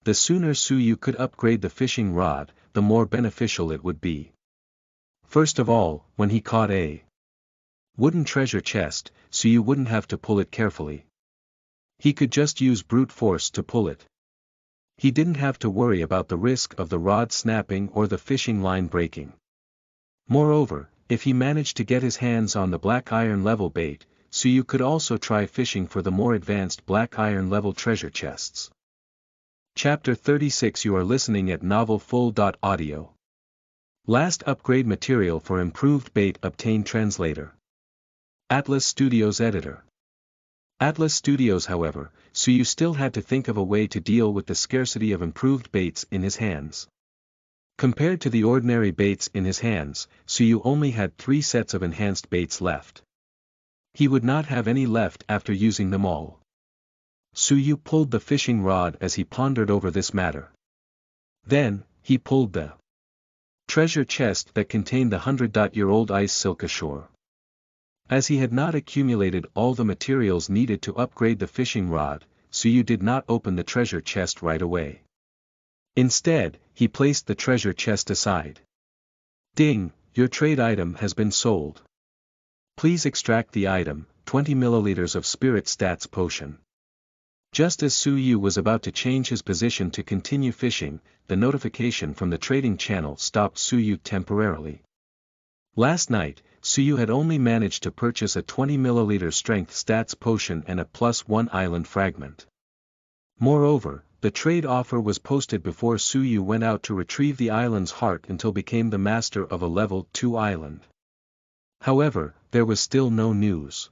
The sooner Su-Yu could upgrade the fishing rod, the more beneficial it would be. First of all, when he caught a wooden treasure chest, Su-Yu wouldn't have to pull it carefully. He could just use brute force to pull it. He didn't have to worry about the risk of the rod snapping or the fishing line breaking. Moreover, if he managed to get his hands on the black iron level bait, Su-Yu could also try fishing for the more advanced black iron level treasure chests. Chapter 36. You are listening at novelfull.audio. Last upgrade material for improved bait obtained. Translator Atlas Studios editor. Atlas Studios. However, Su-Yu still had to think of a way to deal with the scarcity of improved baits in his hands. Compared to the ordinary baits in his hands, Su-Yu only had 3 sets of enhanced baits left. He would not have any left after using them all. Su-Yu pulled the fishing rod as he pondered over this matter. Then, he pulled the treasure chest that contained the 100-year-old ice silk ashore. As he had not accumulated all the materials needed to upgrade the fishing rod, Su-Yu did not open the treasure chest right away. Instead, he placed the treasure chest aside. Ding, your trade item has been sold. Please extract the item, 20 milliliters of spirit stats potion. Just as Su-Yu was about to change his position to continue fishing, the notification from the trading channel stopped Su-Yu temporarily. Last night, Su-Yu had only managed to purchase a 20 milliliter strength stats potion and a +1 island fragment. Moreover, the trade offer was posted before Su-Yu went out to retrieve the island's heart until became the master of a level 2 island. However, there was still no news.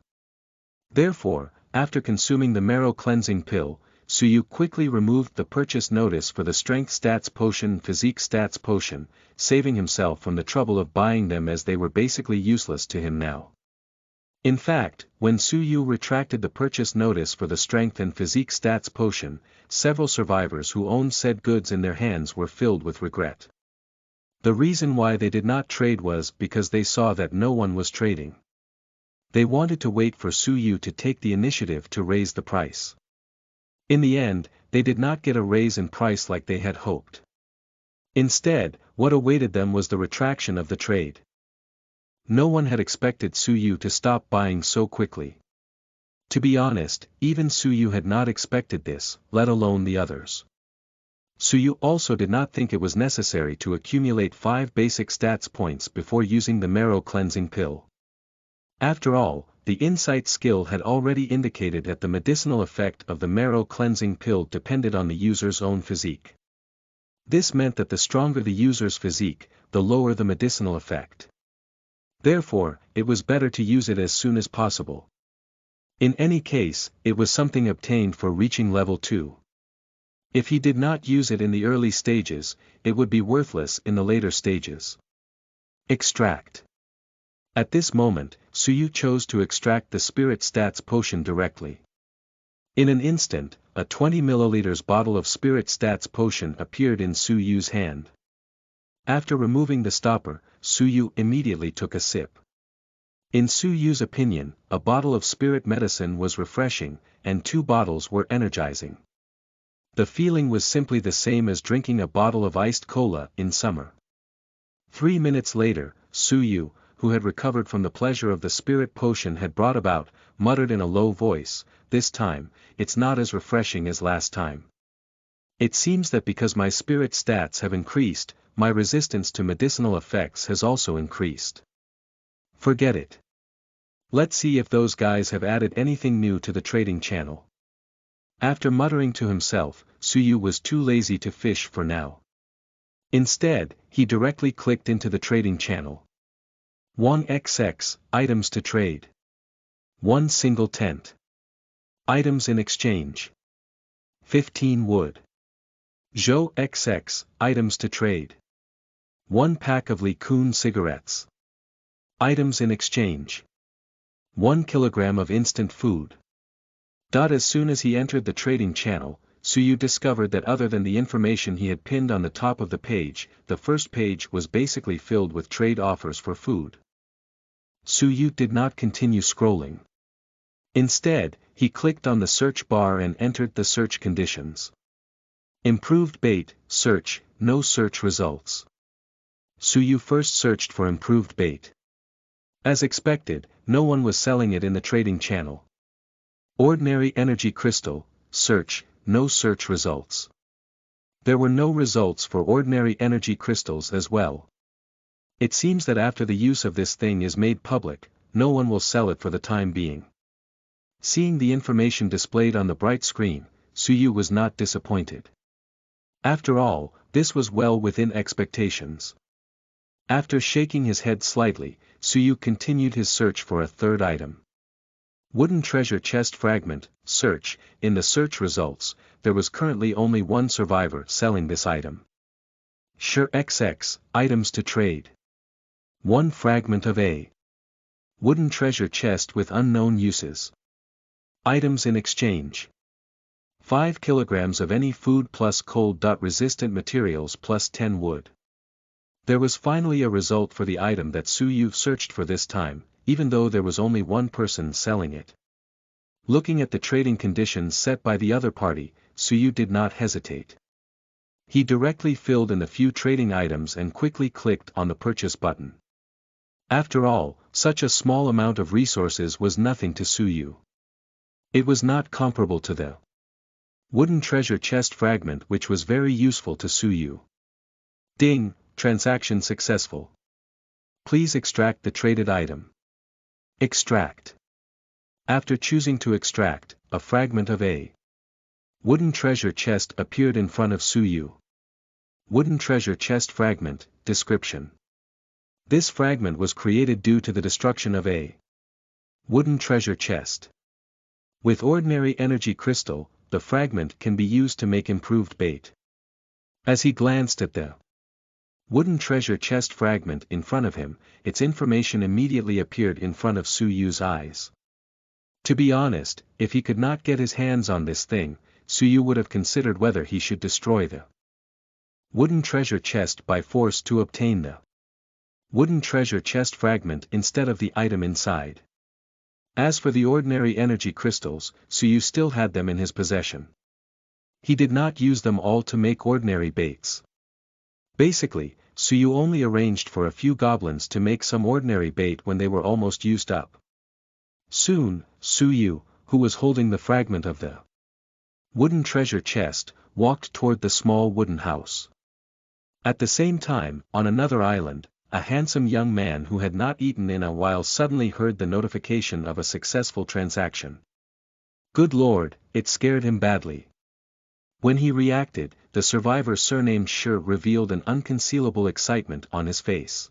Therefore, after consuming the marrow cleansing pill, Su-Yu quickly removed the purchase notice for the strength stats potion and physique stats potion, saving himself from the trouble of buying them as they were basically useless to him now. In fact, when Su-Yu retracted the purchase notice for the strength and physique stats potion, several survivors who owned said goods in their hands were filled with regret. The reason why they did not trade was because they saw that no one was trading. They wanted to wait for Su-Yu to take the initiative to raise the price. In the end, they did not get a raise in price like they had hoped. Instead, what awaited them was the retraction of the trade. No one had expected Su-Yu to stop buying so quickly. To be honest, even Su-Yu had not expected this, let alone the others. Su-Yu also did not think it was necessary to accumulate 5 basic stats points before using the marrow cleansing pill. After all, the insight skill had already indicated that the medicinal effect of the marrow cleansing pill depended on the user's own physique. This meant that the stronger the user's physique, the lower the medicinal effect. Therefore, it was better to use it as soon as possible. In any case, it was something obtained for reaching level 2. If he did not use it in the early stages, it would be worthless in the later stages. Extract. At this moment, Su-Yu chose to extract the spirit stats potion directly. In an instant, a 20 milliliters bottle of spirit stats potion appeared in Su-Yu's hand. After removing the stopper, Su-Yu immediately took a sip. In Su-Yu's opinion, a bottle of spirit medicine was refreshing, and 2 bottles were energizing. The feeling was simply the same as drinking a bottle of iced cola in summer. 3 minutes later, Su-Yu, who had recovered from the pleasure of the spirit potion had brought about, muttered in a low voice, "This time, it's not as refreshing as last time. It seems that because my spirit stats have increased, my resistance to medicinal effects has also increased. Forget it. Let's see if those guys have added anything new to the trading channel." After muttering to himself, Su-Yu was too lazy to fish for now. Instead, he directly clicked into the trading channel. 1xx, items to trade. 1 single tent. Items in exchange. 15 wood. Zhou XX, items to trade. 1 pack of Li Kun cigarettes. Items in exchange. 1 kilogram of instant food. As soon as he entered the trading channel, Suyu discovered that other than the information he had pinned on the top of the page, the first page was basically filled with trade offers for food. Suyu did not continue scrolling. Instead, he clicked on the search bar and entered the search conditions. Improved bait, search, no search results. Suyu first searched for improved bait. As expected, no one was selling it in the trading channel. Ordinary energy crystal, search, no search results. There were no results for ordinary energy crystals as well. It seems that after the use of this thing is made public, no one will sell it for the time being. Seeing the information displayed on the bright screen, Suyu was not disappointed. After all, this was well within expectations. After shaking his head slightly, Suyu continued his search for a third item. Wooden treasure chest fragment, search. In the search results, there was currently only one survivor selling this item. Sure XX, items to trade. 1 fragment of a wooden treasure chest with unknown uses. Items in exchange. 5 kilograms of any food plus cold-resistant materials plus 10 wood. There was finally a result for the item that Suyu searched for this time, even though there was only one person selling it. Looking at the trading conditions set by the other party, Suyu did not hesitate. He directly filled in the few trading items and quickly clicked on the purchase button. After all, such a small amount of resources was nothing to Suyu. It was not comparable to the wooden treasure chest fragment, which was very useful to Suyu. Ding, transaction successful. Please extract the traded item. Extract. After choosing to extract, a fragment of a wooden treasure chest appeared in front of Suyu. Wooden treasure chest fragment, description. This fragment was created due to the destruction of a wooden treasure chest. With ordinary energy crystal, the fragment can be used to make improved bait. As he glanced at the wooden treasure chest fragment in front of him, its information immediately appeared in front of Suyu's eyes. To be honest, if he could not get his hands on this thing, Suyu would have considered whether he should destroy the wooden treasure chest by force to obtain the wooden treasure chest fragment instead of the item inside. As for the ordinary energy crystals, Suyu still had them in his possession. He did not use them all to make ordinary baits. Basically, Suyu only arranged for a few goblins to make some ordinary bait when they were almost used up. Soon, Suyu, who was holding the fragment of the wooden treasure chest, walked toward the small wooden house. At the same time, on another island, a handsome young man who had not eaten in a while suddenly heard the notification of a successful transaction. Good Lord, it scared him badly. When he reacted, the survivor surnamed Sure revealed an unconcealable excitement on his face.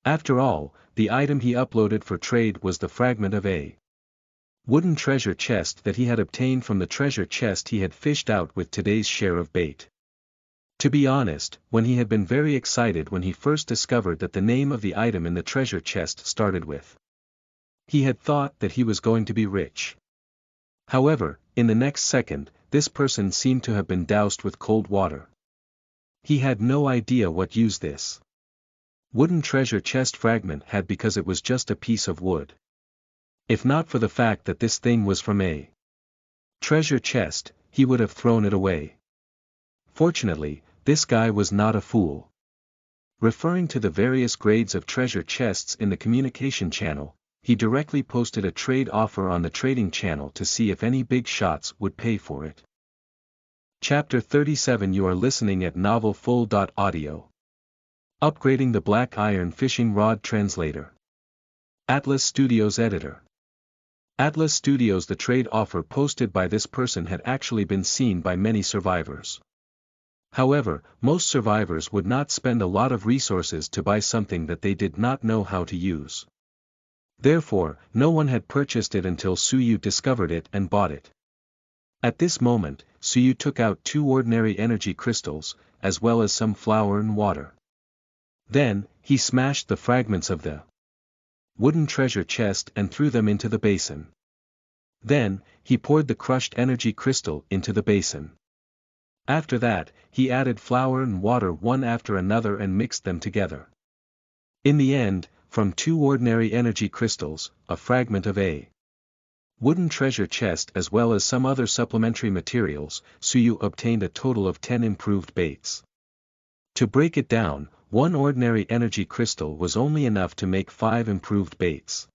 After all, the item he uploaded for trade was the fragment of a wooden treasure chest that he had obtained from the treasure chest he had fished out with today's share of bait. To be honest, when he had been very excited when he first discovered that the name of the item in the treasure chest started with. He had thought that he was going to be rich. However, in the next second, this person seemed to have been doused with cold water. He had no idea what use this wooden treasure chest fragment had because it was just a piece of wood. If not for the fact that this thing was from a treasure chest, he would have thrown it away. Fortunately, this guy was not a fool. Referring to the various grades of treasure chests in the communication channel, he directly posted a trade offer on the trading channel to see if any big shots would pay for it. Chapter 37. You are listening at novelfull.audio. Upgrading the Black Iron Fishing Rod Translator. Atlas Studios Editor. Atlas Studios. The trade offer posted by this person had actually been seen by many survivors. However, most survivors would not spend a lot of resources to buy something that they did not know how to use. Therefore, no one had purchased it until Suyu discovered it and bought it. At this moment, Suyu took out 2 ordinary energy crystals, as well as some flour and water. Then, he smashed the fragments of the wooden treasure chest and threw them into the basin. Then, he poured the crushed energy crystal into the basin. After that, he added flour and water one after another and mixed them together. In the end, from 2 ordinary energy crystals, a fragment of a wooden treasure chest as well as some other supplementary materials, Suyu obtained a total of 10 improved baits. To break it down, 1 ordinary energy crystal was only enough to make 5 improved baits.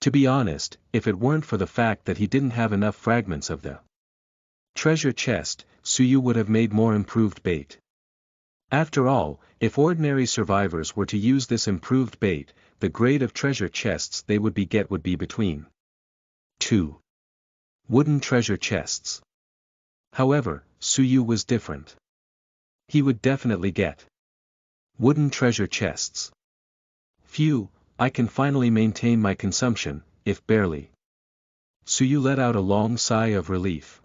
To be honest, if it weren't for the fact that he didn't have enough fragments of the treasure chest, Suyu would have made more improved bait. After all, if ordinary survivors were to use this improved bait, the grade of treasure chests they would be between 2 wooden treasure chests. However, Suyu was different. He would definitely get wooden treasure chests. Phew, I can finally maintain my consumption, if barely. Suyu let out a long sigh of relief.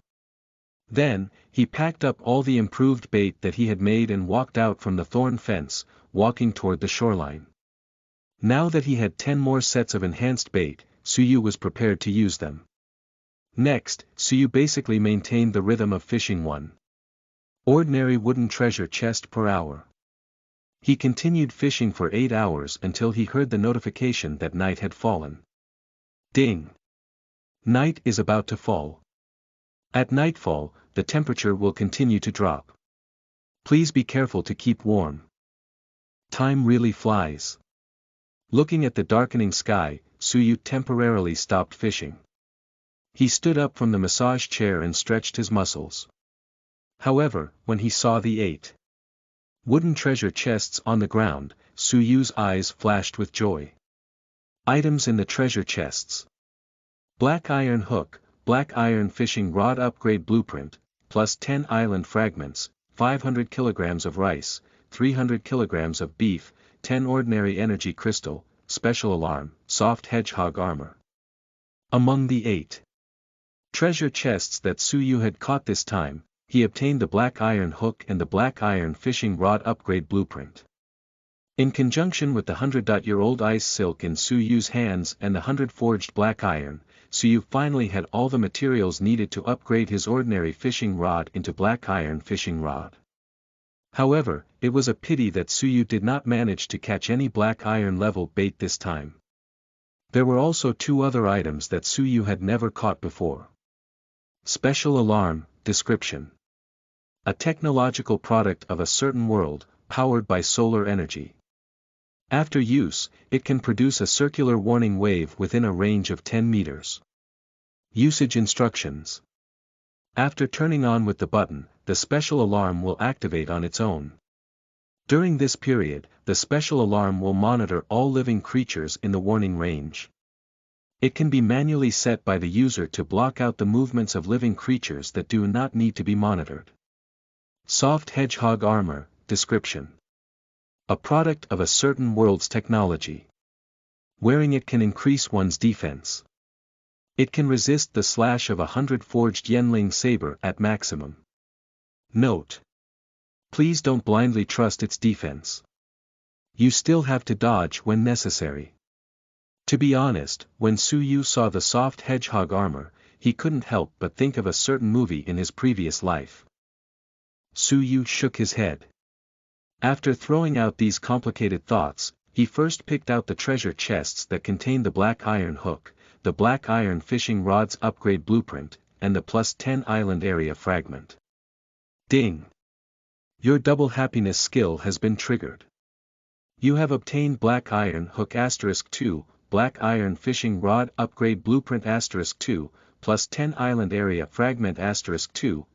Then, he packed up all the improved bait that he had made and walked out from the thorn fence, walking toward the shoreline. Now that he had 10 more sets of enhanced bait, Suyu was prepared to use them. Next, Suyu basically maintained the rhythm of fishing 1 ordinary wooden treasure chest per hour. He continued fishing for 8 hours until he heard the notification that night had fallen. Ding! Night is about to fall. At nightfall, the temperature will continue to drop. Please be careful to keep warm. Time really flies. Looking at the darkening sky, Suyu temporarily stopped fishing. He stood up from the massage chair and stretched his muscles. However, when he saw the 8 wooden treasure chests on the ground, Suyu's eyes flashed with joy. Items in the treasure chests. Black iron hook, black iron fishing rod upgrade blueprint, plus 10 island fragments, 500 kilograms of rice, 300 kilograms of beef, 10 ordinary energy crystal, special alarm, soft hedgehog armor. Among the 8 treasure chests that Suyu had caught this time, he obtained the black iron hook and the black iron fishing rod upgrade blueprint. In conjunction with the 100-year-old ice silk in Suyu's hands and the 100 forged black iron, Suyu finally had all the materials needed to upgrade his ordinary fishing rod into black iron fishing rod. However, it was a pity that Suyu did not manage to catch any black iron level bait this time. There were also 2 other items that Suyu had never caught before. Special alarm, description. A technological product of a certain world, powered by solar energy. After use, it can produce a circular warning wave within a range of 10 meters. Usage instructions. After turning on with the button, the special alarm will activate on its own. During this period, the special alarm will monitor all living creatures in the warning range. It can be manually set by the user to block out the movements of living creatures that do not need to be monitored. Soft hedgehog armor, description. A product of a certain world's technology. Wearing it can increase one's defense. It can resist the slash of 100 forged Yenling saber at maximum. Note: please don't blindly trust its defense. You still have to dodge when necessary. To be honest, when Suyu saw the soft hedgehog armor, he couldn't help but think of a certain movie in his previous life. Suyu shook his head. After throwing out these complicated thoughts, he first picked out the treasure chests that contained the black iron hook, the black iron fishing rod's upgrade blueprint, and the plus 10 island area fragment. Ding! Your double happiness skill has been triggered. You have obtained black iron hook *2, black iron fishing rod upgrade blueprint *2, plus 10 island area fragment *2.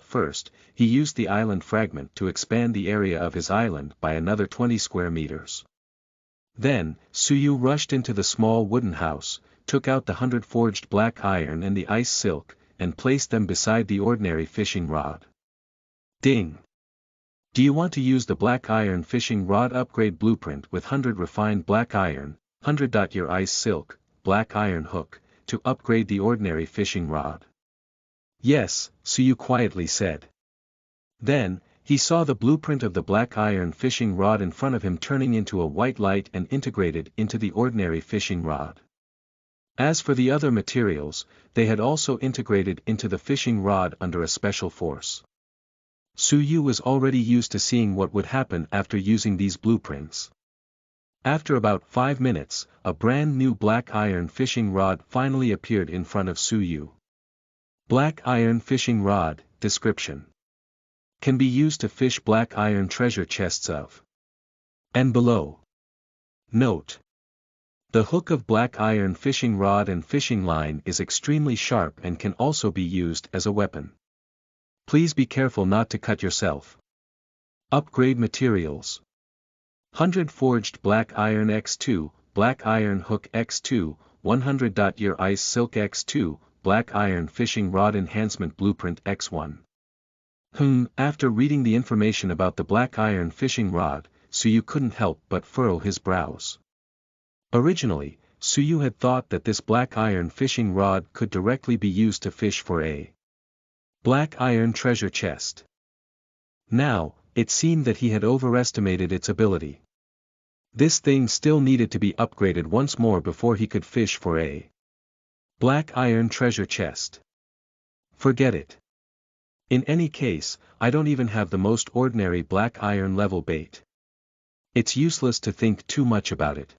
First, he used the island fragment to expand the area of his island by another 20 square meters. Then, Suyu rushed into the small wooden house, took out the 100 forged black iron and the ice silk, and placed them beside the ordinary fishing rod. Ding! Do you want to use the black iron fishing rod upgrade blueprint with 100 refined black iron, 100. Your ice silk, black iron hook, to upgrade the ordinary fishing rod? Yes, Suyu quietly said. Then, he saw the blueprint of the black iron fishing rod in front of him turning into a white light and integrated into the ordinary fishing rod. As for the other materials, they had also integrated into the fishing rod under a special force. Suyu was already used to seeing what would happen after using these blueprints. After about 5 minutes, a brand new black iron fishing rod finally appeared in front of Suyu. Black iron fishing rod, description. Can be used to fish black iron treasure chests of. And below. Note. The hook of black iron fishing rod and fishing line is extremely sharp and can also be used as a weapon. Please be careful not to cut yourself. Upgrade materials. 100 forged black iron x2, black iron hook x2, 100. Year ice silk x2, black iron fishing rod enhancement blueprint x1. After reading the information about the black iron fishing rod, Suyu couldn't help but furrow his brows. Originally, Suyu had thought that this black iron fishing rod could directly be used to fish for a black iron treasure chest. Now, it seemed that he had overestimated its ability. This thing still needed to be upgraded once more before he could fish for a black iron treasure chest. Forget it. In any case, I don't even have the most ordinary black iron level bait. It's useless to think too much about it.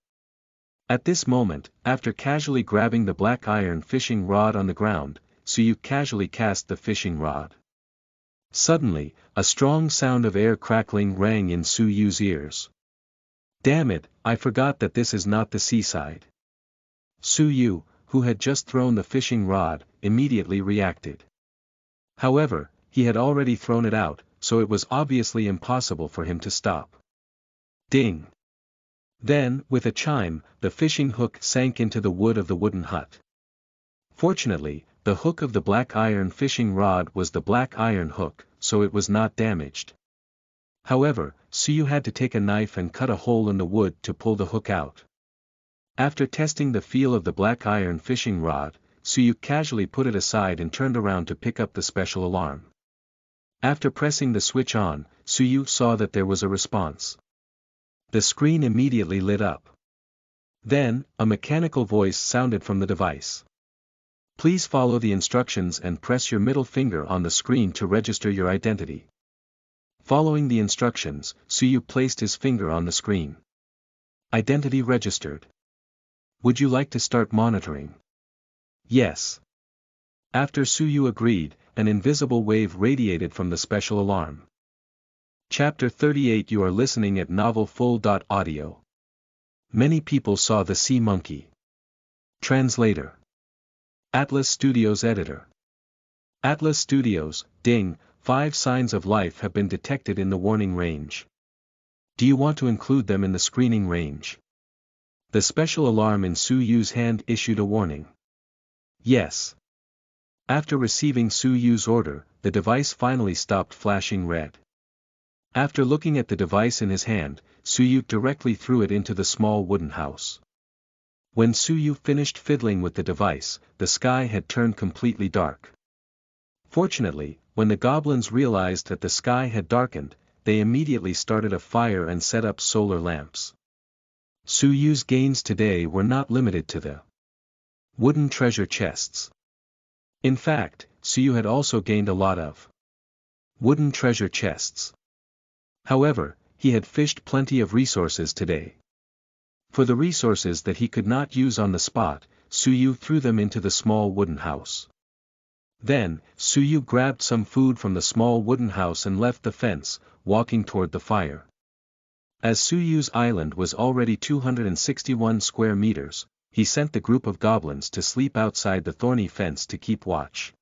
At this moment, after casually grabbing the black iron fishing rod on the ground, Suyu casually cast the fishing rod. Suddenly, a strong sound of air crackling rang in Suyu's ears. Damn it, I forgot that this is not the seaside. Suyu, who had just thrown the fishing rod, immediately reacted. However, he had already thrown it out, so it was obviously impossible for him to stop. Ding! Then, with a chime, the fishing hook sank into the wood of the wooden hut. Fortunately, the hook of the black iron fishing rod was the black iron hook, so it was not damaged. However, Suyu had to take a knife and cut a hole in the wood to pull the hook out. After testing the feel of the black iron fishing rod, Suyu casually put it aside and turned around to pick up the special alarm. After pressing the switch on, Suyu saw that there was a response. The screen immediately lit up. Then, a mechanical voice sounded from the device. Please follow the instructions and press your middle finger on the screen to register your identity. Following the instructions, Suyu placed his finger on the screen. Identity registered. Would you like to start monitoring? Yes. After Suyu agreed, an invisible wave radiated from the special alarm. Chapter 38. You are listening at Novel Full.audio. Many people saw the sea monkey. Translator. Atlas Studios Editor. Atlas Studios, ding, 5 signs of life have been detected in the warning range. Do you want to include them in the screening range? The special alarm in Suyu's hand issued a warning. Yes. After receiving Suyu's order, the device finally stopped flashing red. After looking at the device in his hand, Suyu directly threw it into the small wooden house. When Suyu finished fiddling with the device, the sky had turned completely dark. Fortunately, when the goblins realized that the sky had darkened, they immediately started a fire and set up solar lamps. Suyu's gains today were not limited to the wooden treasure chests. In fact, Suyu had also gained a lot of wooden treasure chests. However, he had fished plenty of resources today. For the resources that he could not use on the spot, Suyu threw them into the small wooden house. Then, Suyu grabbed some food from the small wooden house and left the fence, walking toward the fire. As Suyu's island was already 261 square meters, he sent the group of goblins to sleep outside the thorny fence to keep watch.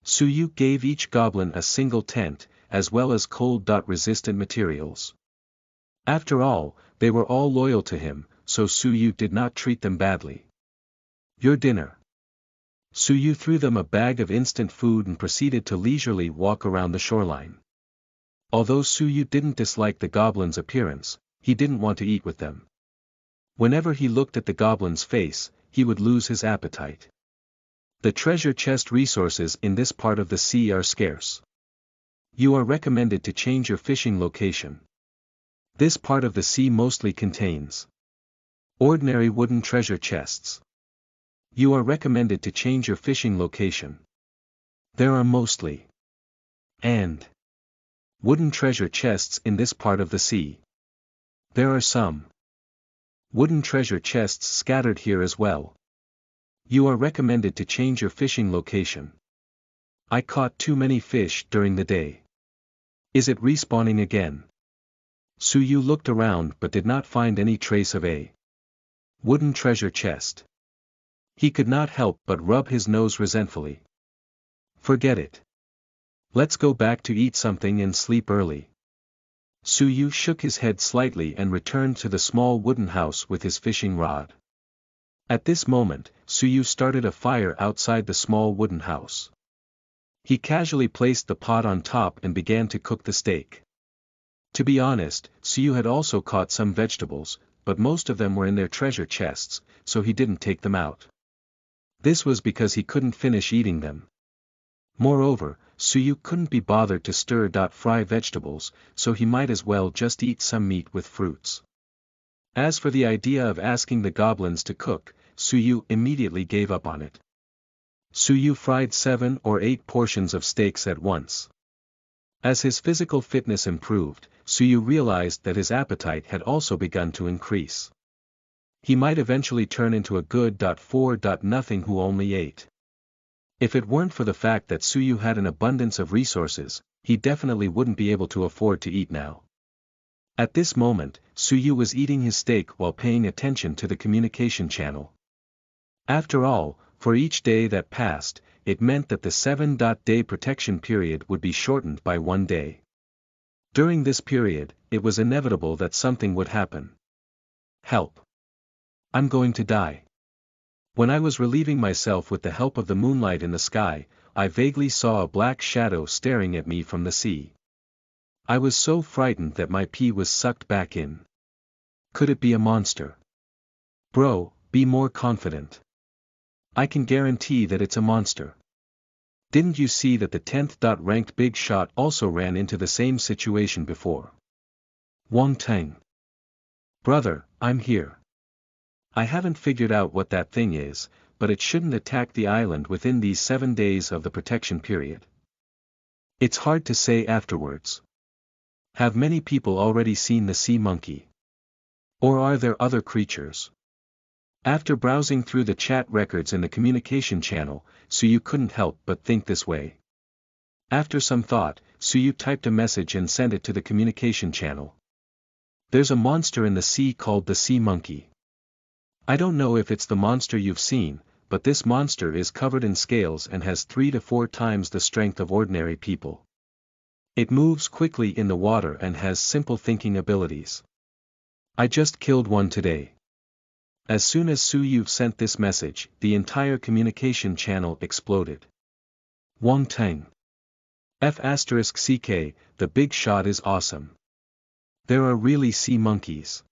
Suyu gave each goblin a single tent, as well as cold-resistant materials. After all, they were all loyal to him, so Suyu did not treat them badly. Your dinner. Suyu threw them a bag of instant food and proceeded to leisurely walk around the shoreline. Although Suyu didn't dislike the goblins' appearance, he didn't want to eat with them. Whenever he looked at the goblin's face, he would lose his appetite. The treasure chest resources in this part of the sea are scarce. You are recommended to change your fishing location. This part of the sea mostly contains ordinary wooden treasure chests. You are recommended to change your fishing location. There are mostly and wooden treasure chests in this part of the sea. There are some wooden treasure chests scattered here as well. You are recommended to change your fishing location. I caught too many fish during the day. Is it respawning again? Suyu looked around but did not find any trace of a wooden treasure chest. He could not help but rub his nose resentfully. Forget it. Let's go back to eat something and sleep early. Suyu shook his head slightly and returned to the small wooden house with his fishing rod. At this moment, Suyu started a fire outside the small wooden house. He casually placed the pot on top and began to cook the steak. To be honest, Suyu had also caught some vegetables, but most of them were in their treasure chests, so he didn't take them out. This was because he couldn't finish eating them. Moreover, Suyu couldn't be bothered to stir-fry vegetables, so he might as well just eat some meat with fruits. As for the idea of asking the goblins to cook, Suyu immediately gave up on it. Suyu fried 7 or 8 portions of steaks at once. As his physical fitness improved, Suyu realized that his appetite had also begun to increase. He might eventually turn into a good-for-nothing who only ate. If it weren't for the fact that Suyu had an abundance of resources, he definitely wouldn't be able to afford to eat now. At this moment, Suyu was eating his steak while paying attention to the communication channel. After all, for each day that passed, it meant that the 7-day protection period would be shortened by 1 day. During this period, it was inevitable that something would happen. Help! I'm going to die. When I was relieving myself with the help of the moonlight in the sky, I vaguely saw a black shadow staring at me from the sea. I was so frightened that my pee was sucked back in. Could it be a monster? Bro, be more confident. I can guarantee that it's a monster. Didn't you see that the 10th-ranked big shot also ran into the same situation before? Wong Teng. Brother, I'm here. I haven't figured out what that thing is, but it shouldn't attack the island within these 7 days of the protection period. It's hard to say afterwards. Have many people already seen the sea monkey? Or are there other creatures? After browsing through the chat records in the communication channel, Suyu couldn't help but think this way. After some thought, Suyu typed a message and sent it to the communication channel. There's a monster in the sea called the sea monkey. I don't know if it's the monster you've seen, but this monster is covered in scales and has 3 to 4 times the strength of ordinary people. It moves quickly in the water and has simple thinking abilities. I just killed one today. As soon as Suyu sent this message, the entire communication channel exploded. Wong Teng. F*CK, the big shot is awesome. There are really sea monkeys.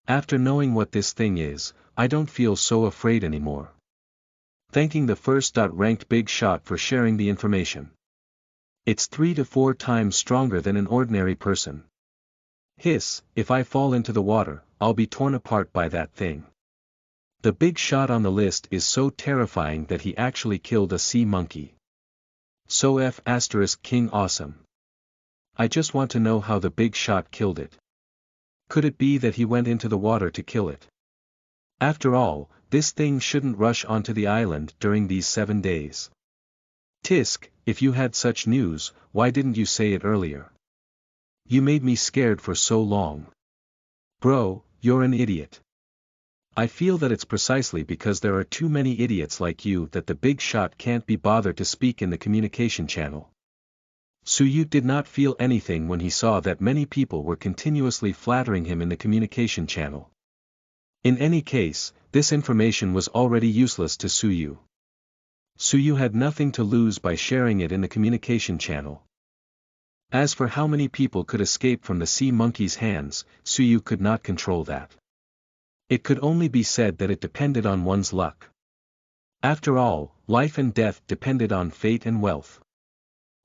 After knowing what this thing is, I don't feel so afraid anymore. Thanking the first-ranked big shot for sharing the information. It's 3 to 4 times stronger than an ordinary person. Hiss, if I fall into the water, I'll be torn apart by that thing. The big shot on the list is so terrifying that he actually killed a sea monkey. So F*King awesome. I just want to know how the big shot killed it. Could it be that he went into the water to kill it? After all, this thing shouldn't rush onto the island during these 7 days. Tisk, if you had such news, why didn't you say it earlier? You made me scared for so long. Bro, you're an idiot. I feel that it's precisely because there are too many idiots like you that the big shot can't be bothered to speak in the communication channel. Suyu did not feel anything when he saw that many people were continuously flattering him in the communication channel. In any case, this information was already useless to Suyu. Suyu had nothing to lose by sharing it in the communication channel. As for how many people could escape from the sea monkey's hands, Suyu could not control that. It could only be said that it depended on one's luck. After all, life and death depended on fate and wealth.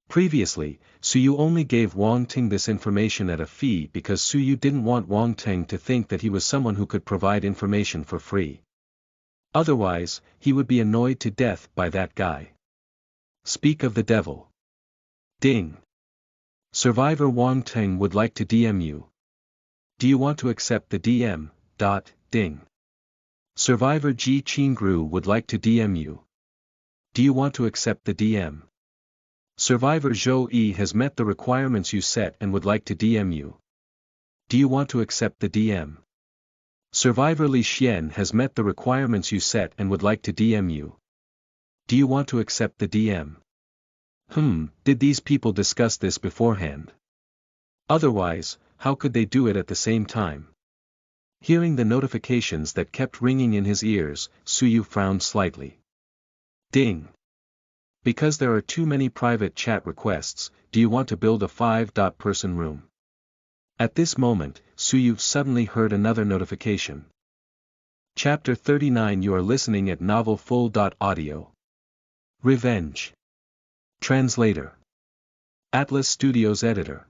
Previously, Suyu only gave Wang Ting this information at a fee because Suyu didn't want Wang Ting to think that he was someone who could provide information for free. Otherwise, he would be annoyed to death by that guy. Speak of the devil. Ding. Survivor Wang Ting would like to DM you. Do you want to accept the DM? Ding. Survivor Ji Qingru would like to DM you. Do you want to accept the DM? Survivor Zhou Yi has met the requirements you set and would like to DM you. Do you want to accept the DM? Survivor Li Xian has met the requirements you set and would like to DM you. Do you want to accept the DM? Did these people discuss this beforehand? Otherwise, how could they do it at the same time? Hearing the notifications that kept ringing in his ears, Suyu frowned slightly. Ding. Because there are too many private chat requests, do you want to build a 5-person room? At this moment, Suyu suddenly heard another notification. Chapter 39. You are listening at novelfull.audio. Revenge. Translator. Atlas Studios Editor.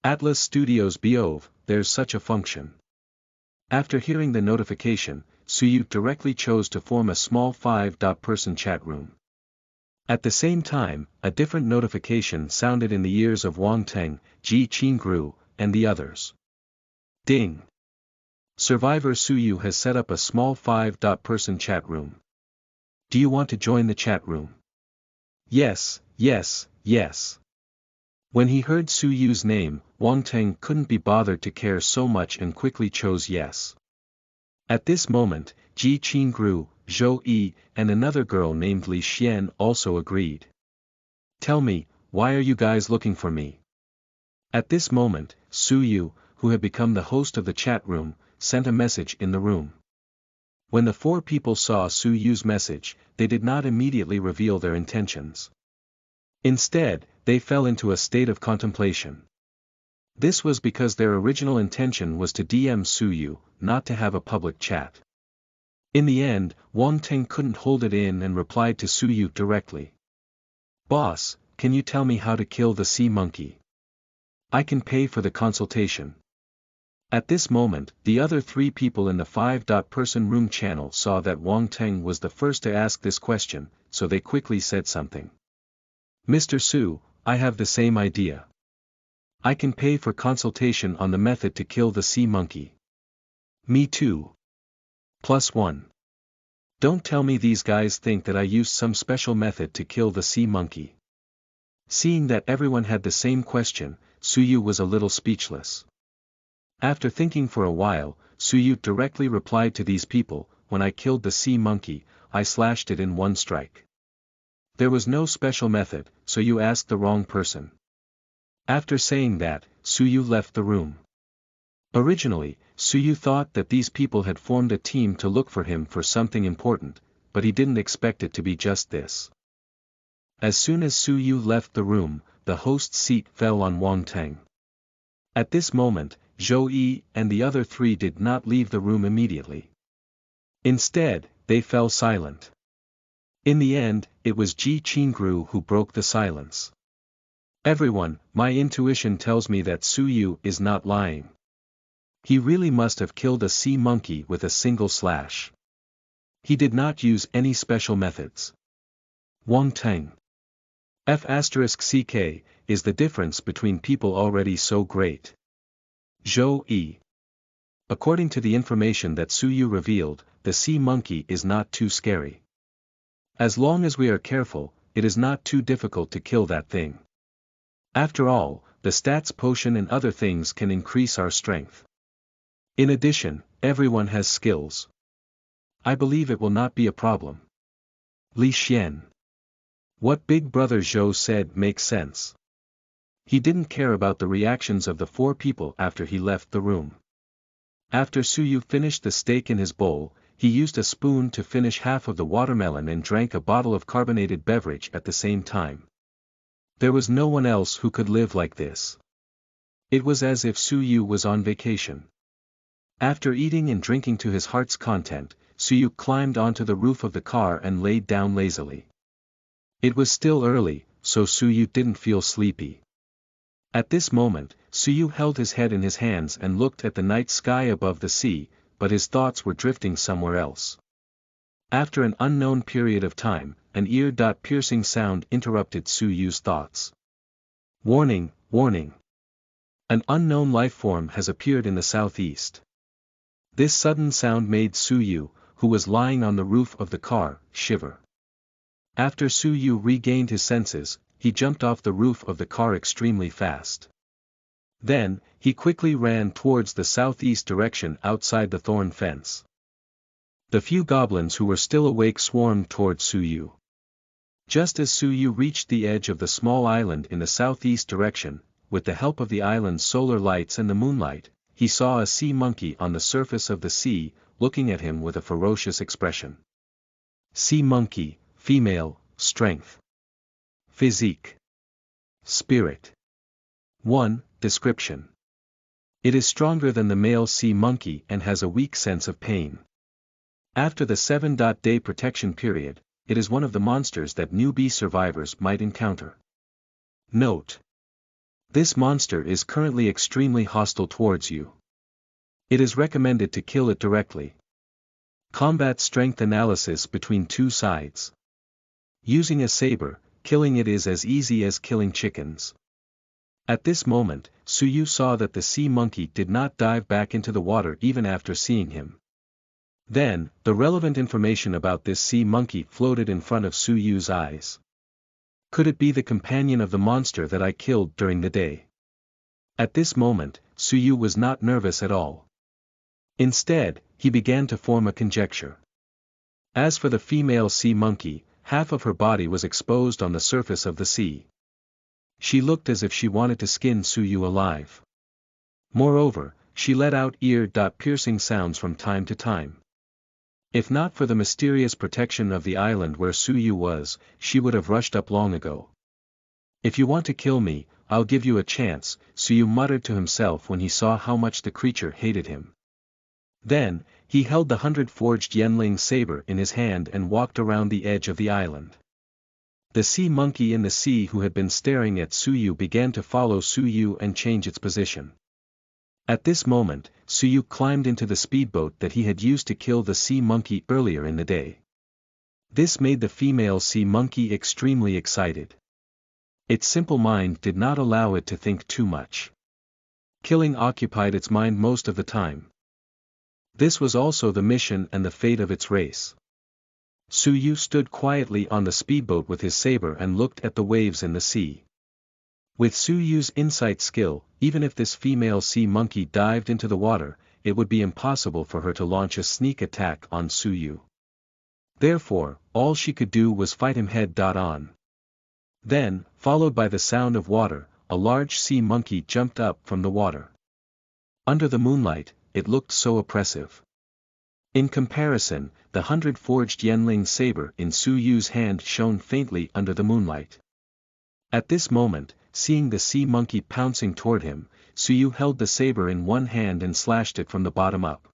Atlas Studios Beov, there's such a function. After hearing the notification, Suyu directly chose to form a small 5-person chat room. At the same time, a different notification sounded in the ears of Wang Ting, Ji Qingru, and the others. Ding. Survivor Suyu has set up a small 5-person chat room. Do you want to join the chat room? Yes, yes, yes. When he heard Suyu's name, Wang Ting couldn't be bothered to care so much and quickly chose yes. At this moment, Ji Qingru, Zhou Yi, and another girl named Li Xian also agreed. Tell me, why are you guys looking for me? At this moment, Suyu, who had become the host of the chat room, sent a message in the room. When the four people saw Suyu's message, they did not immediately reveal their intentions. Instead, they fell into a state of contemplation. This was because their original intention was to DM Suyu, not to have a public chat. In the end, Wang Ting couldn't hold it in and replied to Suyu directly. Boss, can you tell me how to kill the sea monkey? I can pay for the consultation. At this moment, the other three people in the 5-person room channel saw that Wang Ting was the first to ask this question, so they quickly said something. Mr. Su, I have the same idea. I can pay for consultation on the method to kill the sea monkey. Me too. +1. Don't tell me these guys think that I used some special method to kill the sea monkey. Seeing that everyone had the same question, Suyu was a little speechless. After thinking for a while, Suyu directly replied to these people, when I killed the sea monkey, I slashed it in one strike. There was no special method, so you asked the wrong person. After saying that, Suyu left the room. Originally, Suyu thought that these people had formed a team to look for him for something important, but he didn't expect it to be just this. As soon as Suyu left the room, the host's seat fell on Wang Ting. At this moment, Zhou Yi and the other three did not leave the room immediately. Instead, they fell silent. In the end, it was Ji Qingru who broke the silence. Everyone, my intuition tells me that Suyu is not lying. He really must have killed a sea monkey with a single slash. He did not use any special methods. Wang Ting. F***ck, is the difference between people already so great? Zhou Yi. According to the information that Suyu revealed, the sea monkey is not too scary. As long as we are careful, it is not too difficult to kill that thing. After all, the stats potion and other things can increase our strength. In addition, everyone has skills. I believe it will not be a problem. Li Xian. What Big Brother Zhou said makes sense. He didn't care about the reactions of the four people after he left the room. After Suyu finished the steak in his bowl, he used a spoon to finish half of the watermelon and drank a bottle of carbonated beverage at the same time. There was no one else who could live like this. It was as if Suyu was on vacation. After eating and drinking to his heart's content, Suyu climbed onto the roof of the car and laid down lazily. It was still early, so Suyu didn't feel sleepy. At this moment, Suyu held his head in his hands and looked at the night sky above the sea, but his thoughts were drifting somewhere else. After an unknown period of time, an ear-piercing sound interrupted Suyu's thoughts. Warning, warning! An unknown life form has appeared in the southeast. This sudden sound made Suyu, who was lying on the roof of the car, shiver. After Suyu regained his senses, he jumped off the roof of the car extremely fast. Then, he quickly ran towards the southeast direction outside the thorn fence. The few goblins who were still awake swarmed towards Suyu. Just as Suyu reached the edge of the small island in the southeast direction, with the help of the island's solar lights and the moonlight, he saw a sea monkey on the surface of the sea, looking at him with a ferocious expression. Sea monkey, female, strength. Physique. Spirit. 1. Description. It is stronger than the male sea monkey and has a weak sense of pain. After the 7-day protection period, it is one of the monsters that newbie survivors might encounter. Note. This monster is currently extremely hostile towards you. It is recommended to kill it directly. Combat strength analysis between two sides. Using a saber, killing it is as easy as killing chickens. At this moment, Suyu saw that the sea monkey did not dive back into the water even after seeing him. Then, the relevant information about this sea monkey floated in front of Suyu's eyes. Could it be the companion of the monster that I killed during the day? At this moment, Suyu was not nervous at all. Instead, he began to form a conjecture. As for the female sea monkey, half of her body was exposed on the surface of the sea. She looked as if she wanted to skin Suyu alive. Moreover, she let out ear-piercing sounds from time to time. If not for the mysterious protection of the island where Suyu was, she would have rushed up long ago. If you want to kill me, I'll give you a chance, Suyu muttered to himself when he saw how much the creature hated him. Then, he held the 100-forged Yenling saber in his hand and walked around the edge of the island. The sea monkey in the sea who had been staring at Suyu began to follow Suyu and change its position. At this moment, Suyu climbed into the speedboat that he had used to kill the sea monkey earlier in the day. This made the female sea monkey extremely excited. Its simple mind did not allow it to think too much. Killing occupied its mind most of the time. This was also the mission and the fate of its race. Suyu stood quietly on the speedboat with his saber and looked at the waves in the sea. With Suyu's insight skill, even if this female sea monkey dived into the water, it would be impossible for her to launch a sneak attack on Suyu. Therefore, all she could do was fight him head-on. Then, followed by the sound of water, a large sea monkey jumped up from the water. Under the moonlight, it looked so oppressive. In comparison, the 100-forged Yenling saber in Suyu's hand shone faintly under the moonlight. At this moment, seeing the sea monkey pouncing toward him, Suyu held the saber in one hand and slashed it from the bottom up.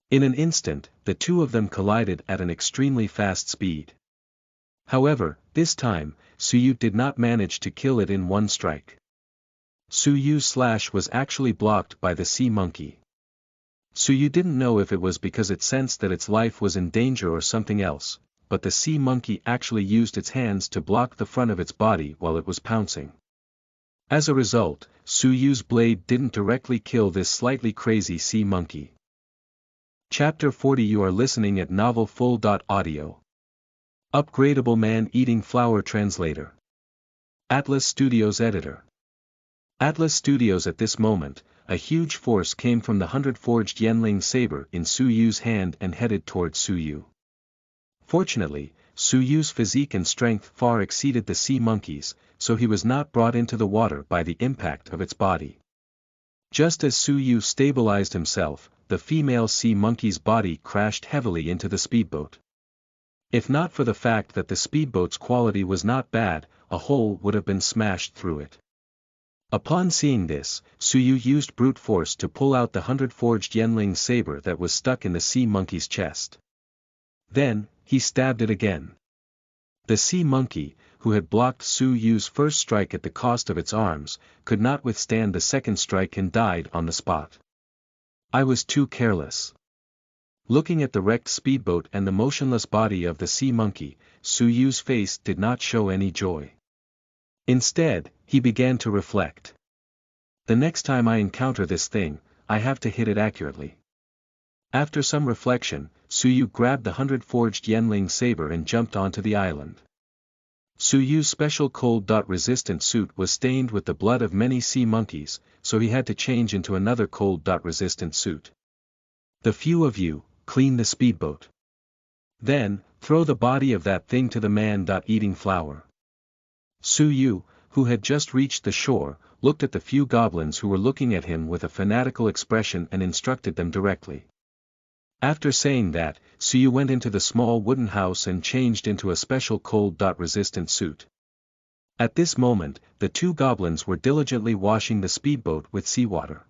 In an instant, the two of them collided at an extremely fast speed. However, this time, Suyu did not manage to kill it in one strike. Suyu's slash was actually blocked by the sea monkey. Suyu didn't know if it was because it sensed that its life was in danger or something else, but the sea monkey actually used its hands to block the front of its body while it was pouncing. As a result, Suyu's blade didn't directly kill this slightly crazy sea monkey. Chapter 40. You are listening at novelfull.audio. Upgradable Man-Eating Flower Translator. Atlas Studios Editor. Atlas Studios. At this moment, a huge force came from the 100-forged Yenling saber in Suyu's hand and headed towards Suyu. Fortunately, Suyu's physique and strength far exceeded the sea monkey's, so he was not brought into the water by the impact of its body. Just as Suyu stabilized himself, the female sea monkey's body crashed heavily into the speedboat. If not for the fact that the speedboat's quality was not bad, a hole would have been smashed through it. Upon seeing this, Suyu used brute force to pull out the 100-forged Yenling saber that was stuck in the sea monkey's chest. Then, he stabbed it again. The sea monkey, who had blocked Su Yu's first strike at the cost of its arms, could not withstand the second strike and died on the spot. I was too careless. Looking at the wrecked speedboat and the motionless body of the sea monkey, Su Yu's face did not show any joy. Instead, he began to reflect. The next time I encounter this thing, I have to hit it accurately. After some reflection, Su Yu grabbed the 100-forged Yenling saber and jumped onto the island. Su Yu's special cold-resistant suit was stained with the blood of many sea monkeys, so he had to change into another cold-resistant suit. The few of you, clean the speedboat. Then, throw the body of that thing to the man eating flour. Su Yu, who had just reached the shore, looked at the few goblins who were looking at him with a fanatical expression and instructed them directly. After saying that, Su Yu went into the small wooden house and changed into a special cold-resistant suit. At this moment, the two goblins were diligently washing the speedboat with seawater.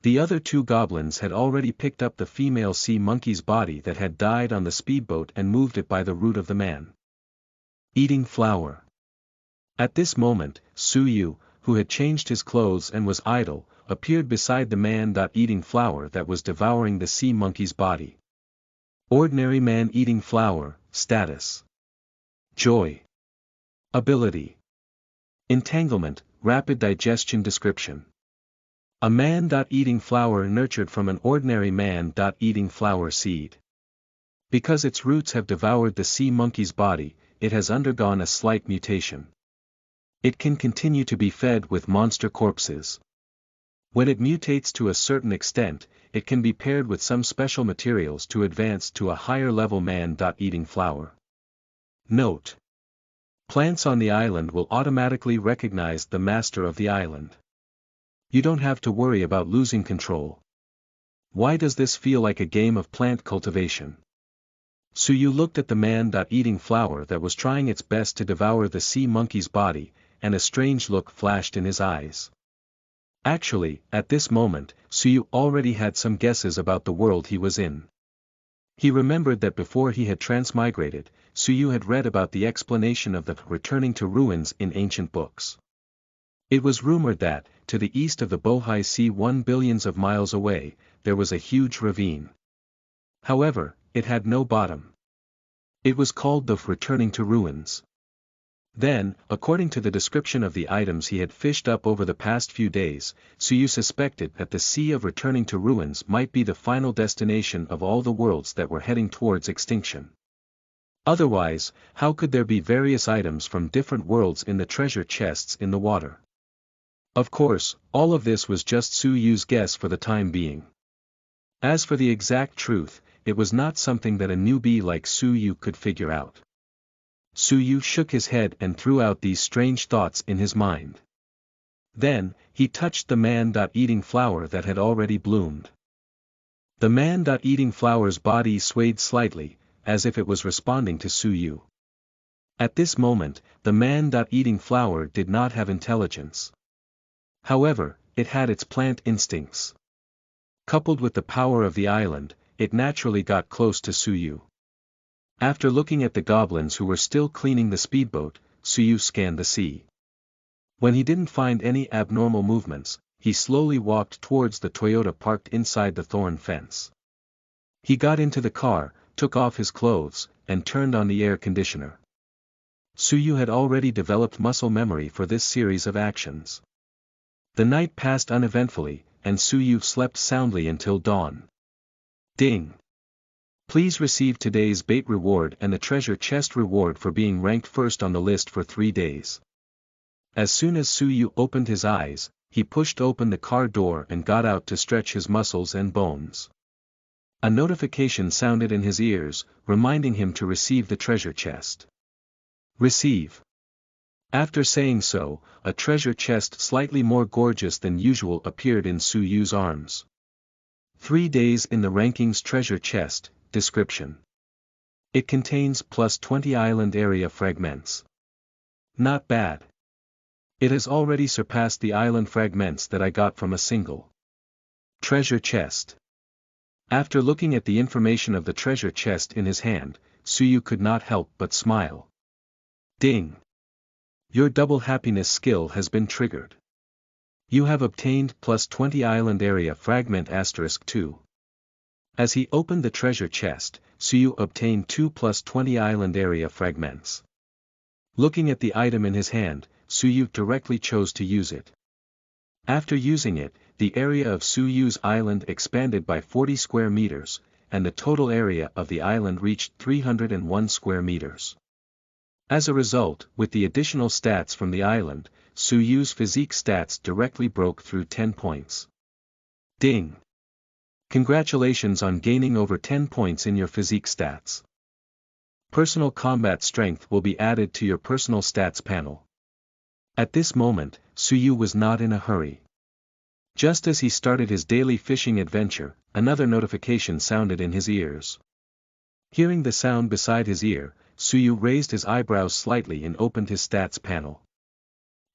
The other two goblins had already picked up the female sea monkey's body that had died on the speedboat and moved it by the root of the man eating flour. At this moment, Su Yu, who had changed his clothes and was idle, appeared beside the man eating flour that was devouring the sea monkey's body. Ordinary man eating flour, status. Joy. Ability. Entanglement, rapid digestion description. A man eating flour nurtured from an ordinary man eating flour seed. Because its roots have devoured the sea monkey's body, it has undergone a slight mutation. It can continue to be fed with monster corpses. When it mutates to a certain extent, it can be paired with some special materials to advance to a higher level man eating flour. Note: plants on the island will automatically recognize the master of the island. You don't have to worry about losing control. Why does this feel like a game of plant cultivation? Su Yu looked at the man eating flour that was trying its best to devour the sea monkey's body, and a strange look flashed in his eyes. Actually, at this moment, Su Yu already had some guesses about the world he was in. He remembered that before he had transmigrated, Su Yu had read about the explanation of the returning to ruins in ancient books. It was rumored that, to the east of the Bohai Sea 1 billions of miles away, there was a huge ravine. However, it had no bottom. It was called the returning to ruins. Then, according to the description of the items he had fished up over the past few days, Su Yu suspected that the Sea of Returning to Ruins might be the final destination of all the worlds that were heading towards extinction. Otherwise, how could there be various items from different worlds in the treasure chests in the water? Of course, all of this was just Su Yu's guess for the time being. As for the exact truth, it was not something that a newbie like Su Yu could figure out. Su Yu shook his head and threw out these strange thoughts in his mind. Then, he touched the man eating flower that had already bloomed. The man eating flower's body swayed slightly, as if it was responding to Su Yu. At this moment, the man eating flower did not have intelligence. However, it had its plant instincts. Coupled with the power of the island, it naturally got close to Su Yu. After looking at the goblins who were still cleaning the speedboat, Su Yu scanned the sea. When he didn't find any abnormal movements, he slowly walked towards the Toyota parked inside the thorn fence. He got into the car, took off his clothes, and turned on the air conditioner. Su Yu had already developed muscle memory for this series of actions. The night passed uneventfully, and Su Yu slept soundly until dawn. Ding! Please receive today's bait reward and the treasure chest reward for being ranked first on the list for 3 days. As soon as Su Yu opened his eyes, he pushed open the car door and got out to stretch his muscles and bones. A notification sounded in his ears, reminding him to receive the treasure chest. Receive. After saying so, a treasure chest slightly more gorgeous than usual appeared in Su Yu's arms. 3 days in the rankings treasure chest. Description. It contains plus 20 island area fragments. Not bad. It has already surpassed the island fragments that I got from a single treasure chest. After looking at the information of the treasure chest in his hand, Suyu could not help but smile. Ding! Your double happiness skill has been triggered. You have obtained +20 island area fragment *2. As he opened the treasure chest, Suyu obtained 2 +20 island area fragments. Looking at the item in his hand, Suyu directly chose to use it. After using it, the area of Suyu's island expanded by 40 square meters, and the total area of the island reached 301 square meters. As a result, with the additional stats from the island, Suyu's physique stats directly broke through 10 points. Ding! Congratulations on gaining over 10 points in your physique stats. Personal combat strength will be added to your personal stats panel. At this moment, Suyu was not in a hurry. Just as he started his daily fishing adventure, another notification sounded in his ears. Hearing the sound beside his ear, Suyu raised his eyebrows slightly and opened his stats panel.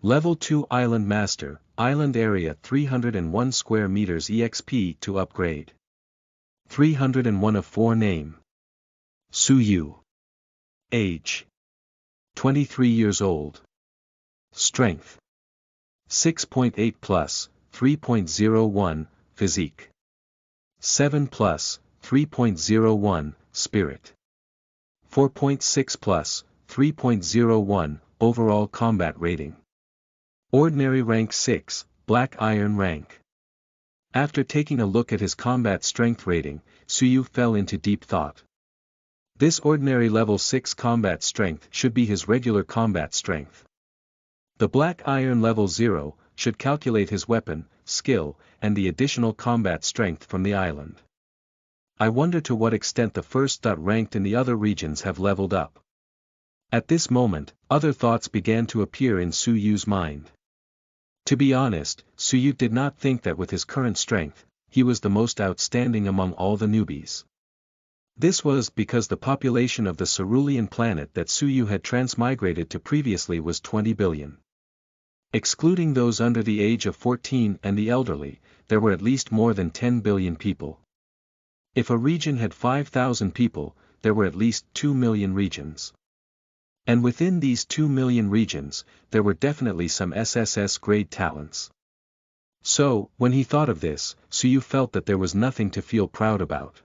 Level 2 Island Master, Island Area 301 square meters EXP to upgrade. 301 of 4 Name. Suyu. Age. 23 years old. Strength. 6.8 plus, 3.01, Physique. 7 plus, 3.01, Spirit. 4.6 plus, 3.01, Overall Combat Rating. Ordinary Rank 6, Black Iron Rank. After taking a look at his combat strength rating, Suyu fell into deep thought. This ordinary level 6 combat strength should be his regular combat strength. The Black Iron level 0 should calculate his weapon, skill, and the additional combat strength from the island. I wonder to what extent the first ranked in the other regions have leveled up. At this moment, other thoughts began to appear in Suyu's mind. To be honest, Suyu did not think that with his current strength, he was the most outstanding among all the newbies. This was because the population of the cerulean planet that Suyu had transmigrated to previously was 20 billion. Excluding those under the age of 14 and the elderly, there were at least more than 10 billion people. If a region had 5,000 people, there were at least 2 million regions. And within these 2 million regions, there were definitely some SSS-grade talents. So, when he thought of this, Suyu felt that there was nothing to feel proud about.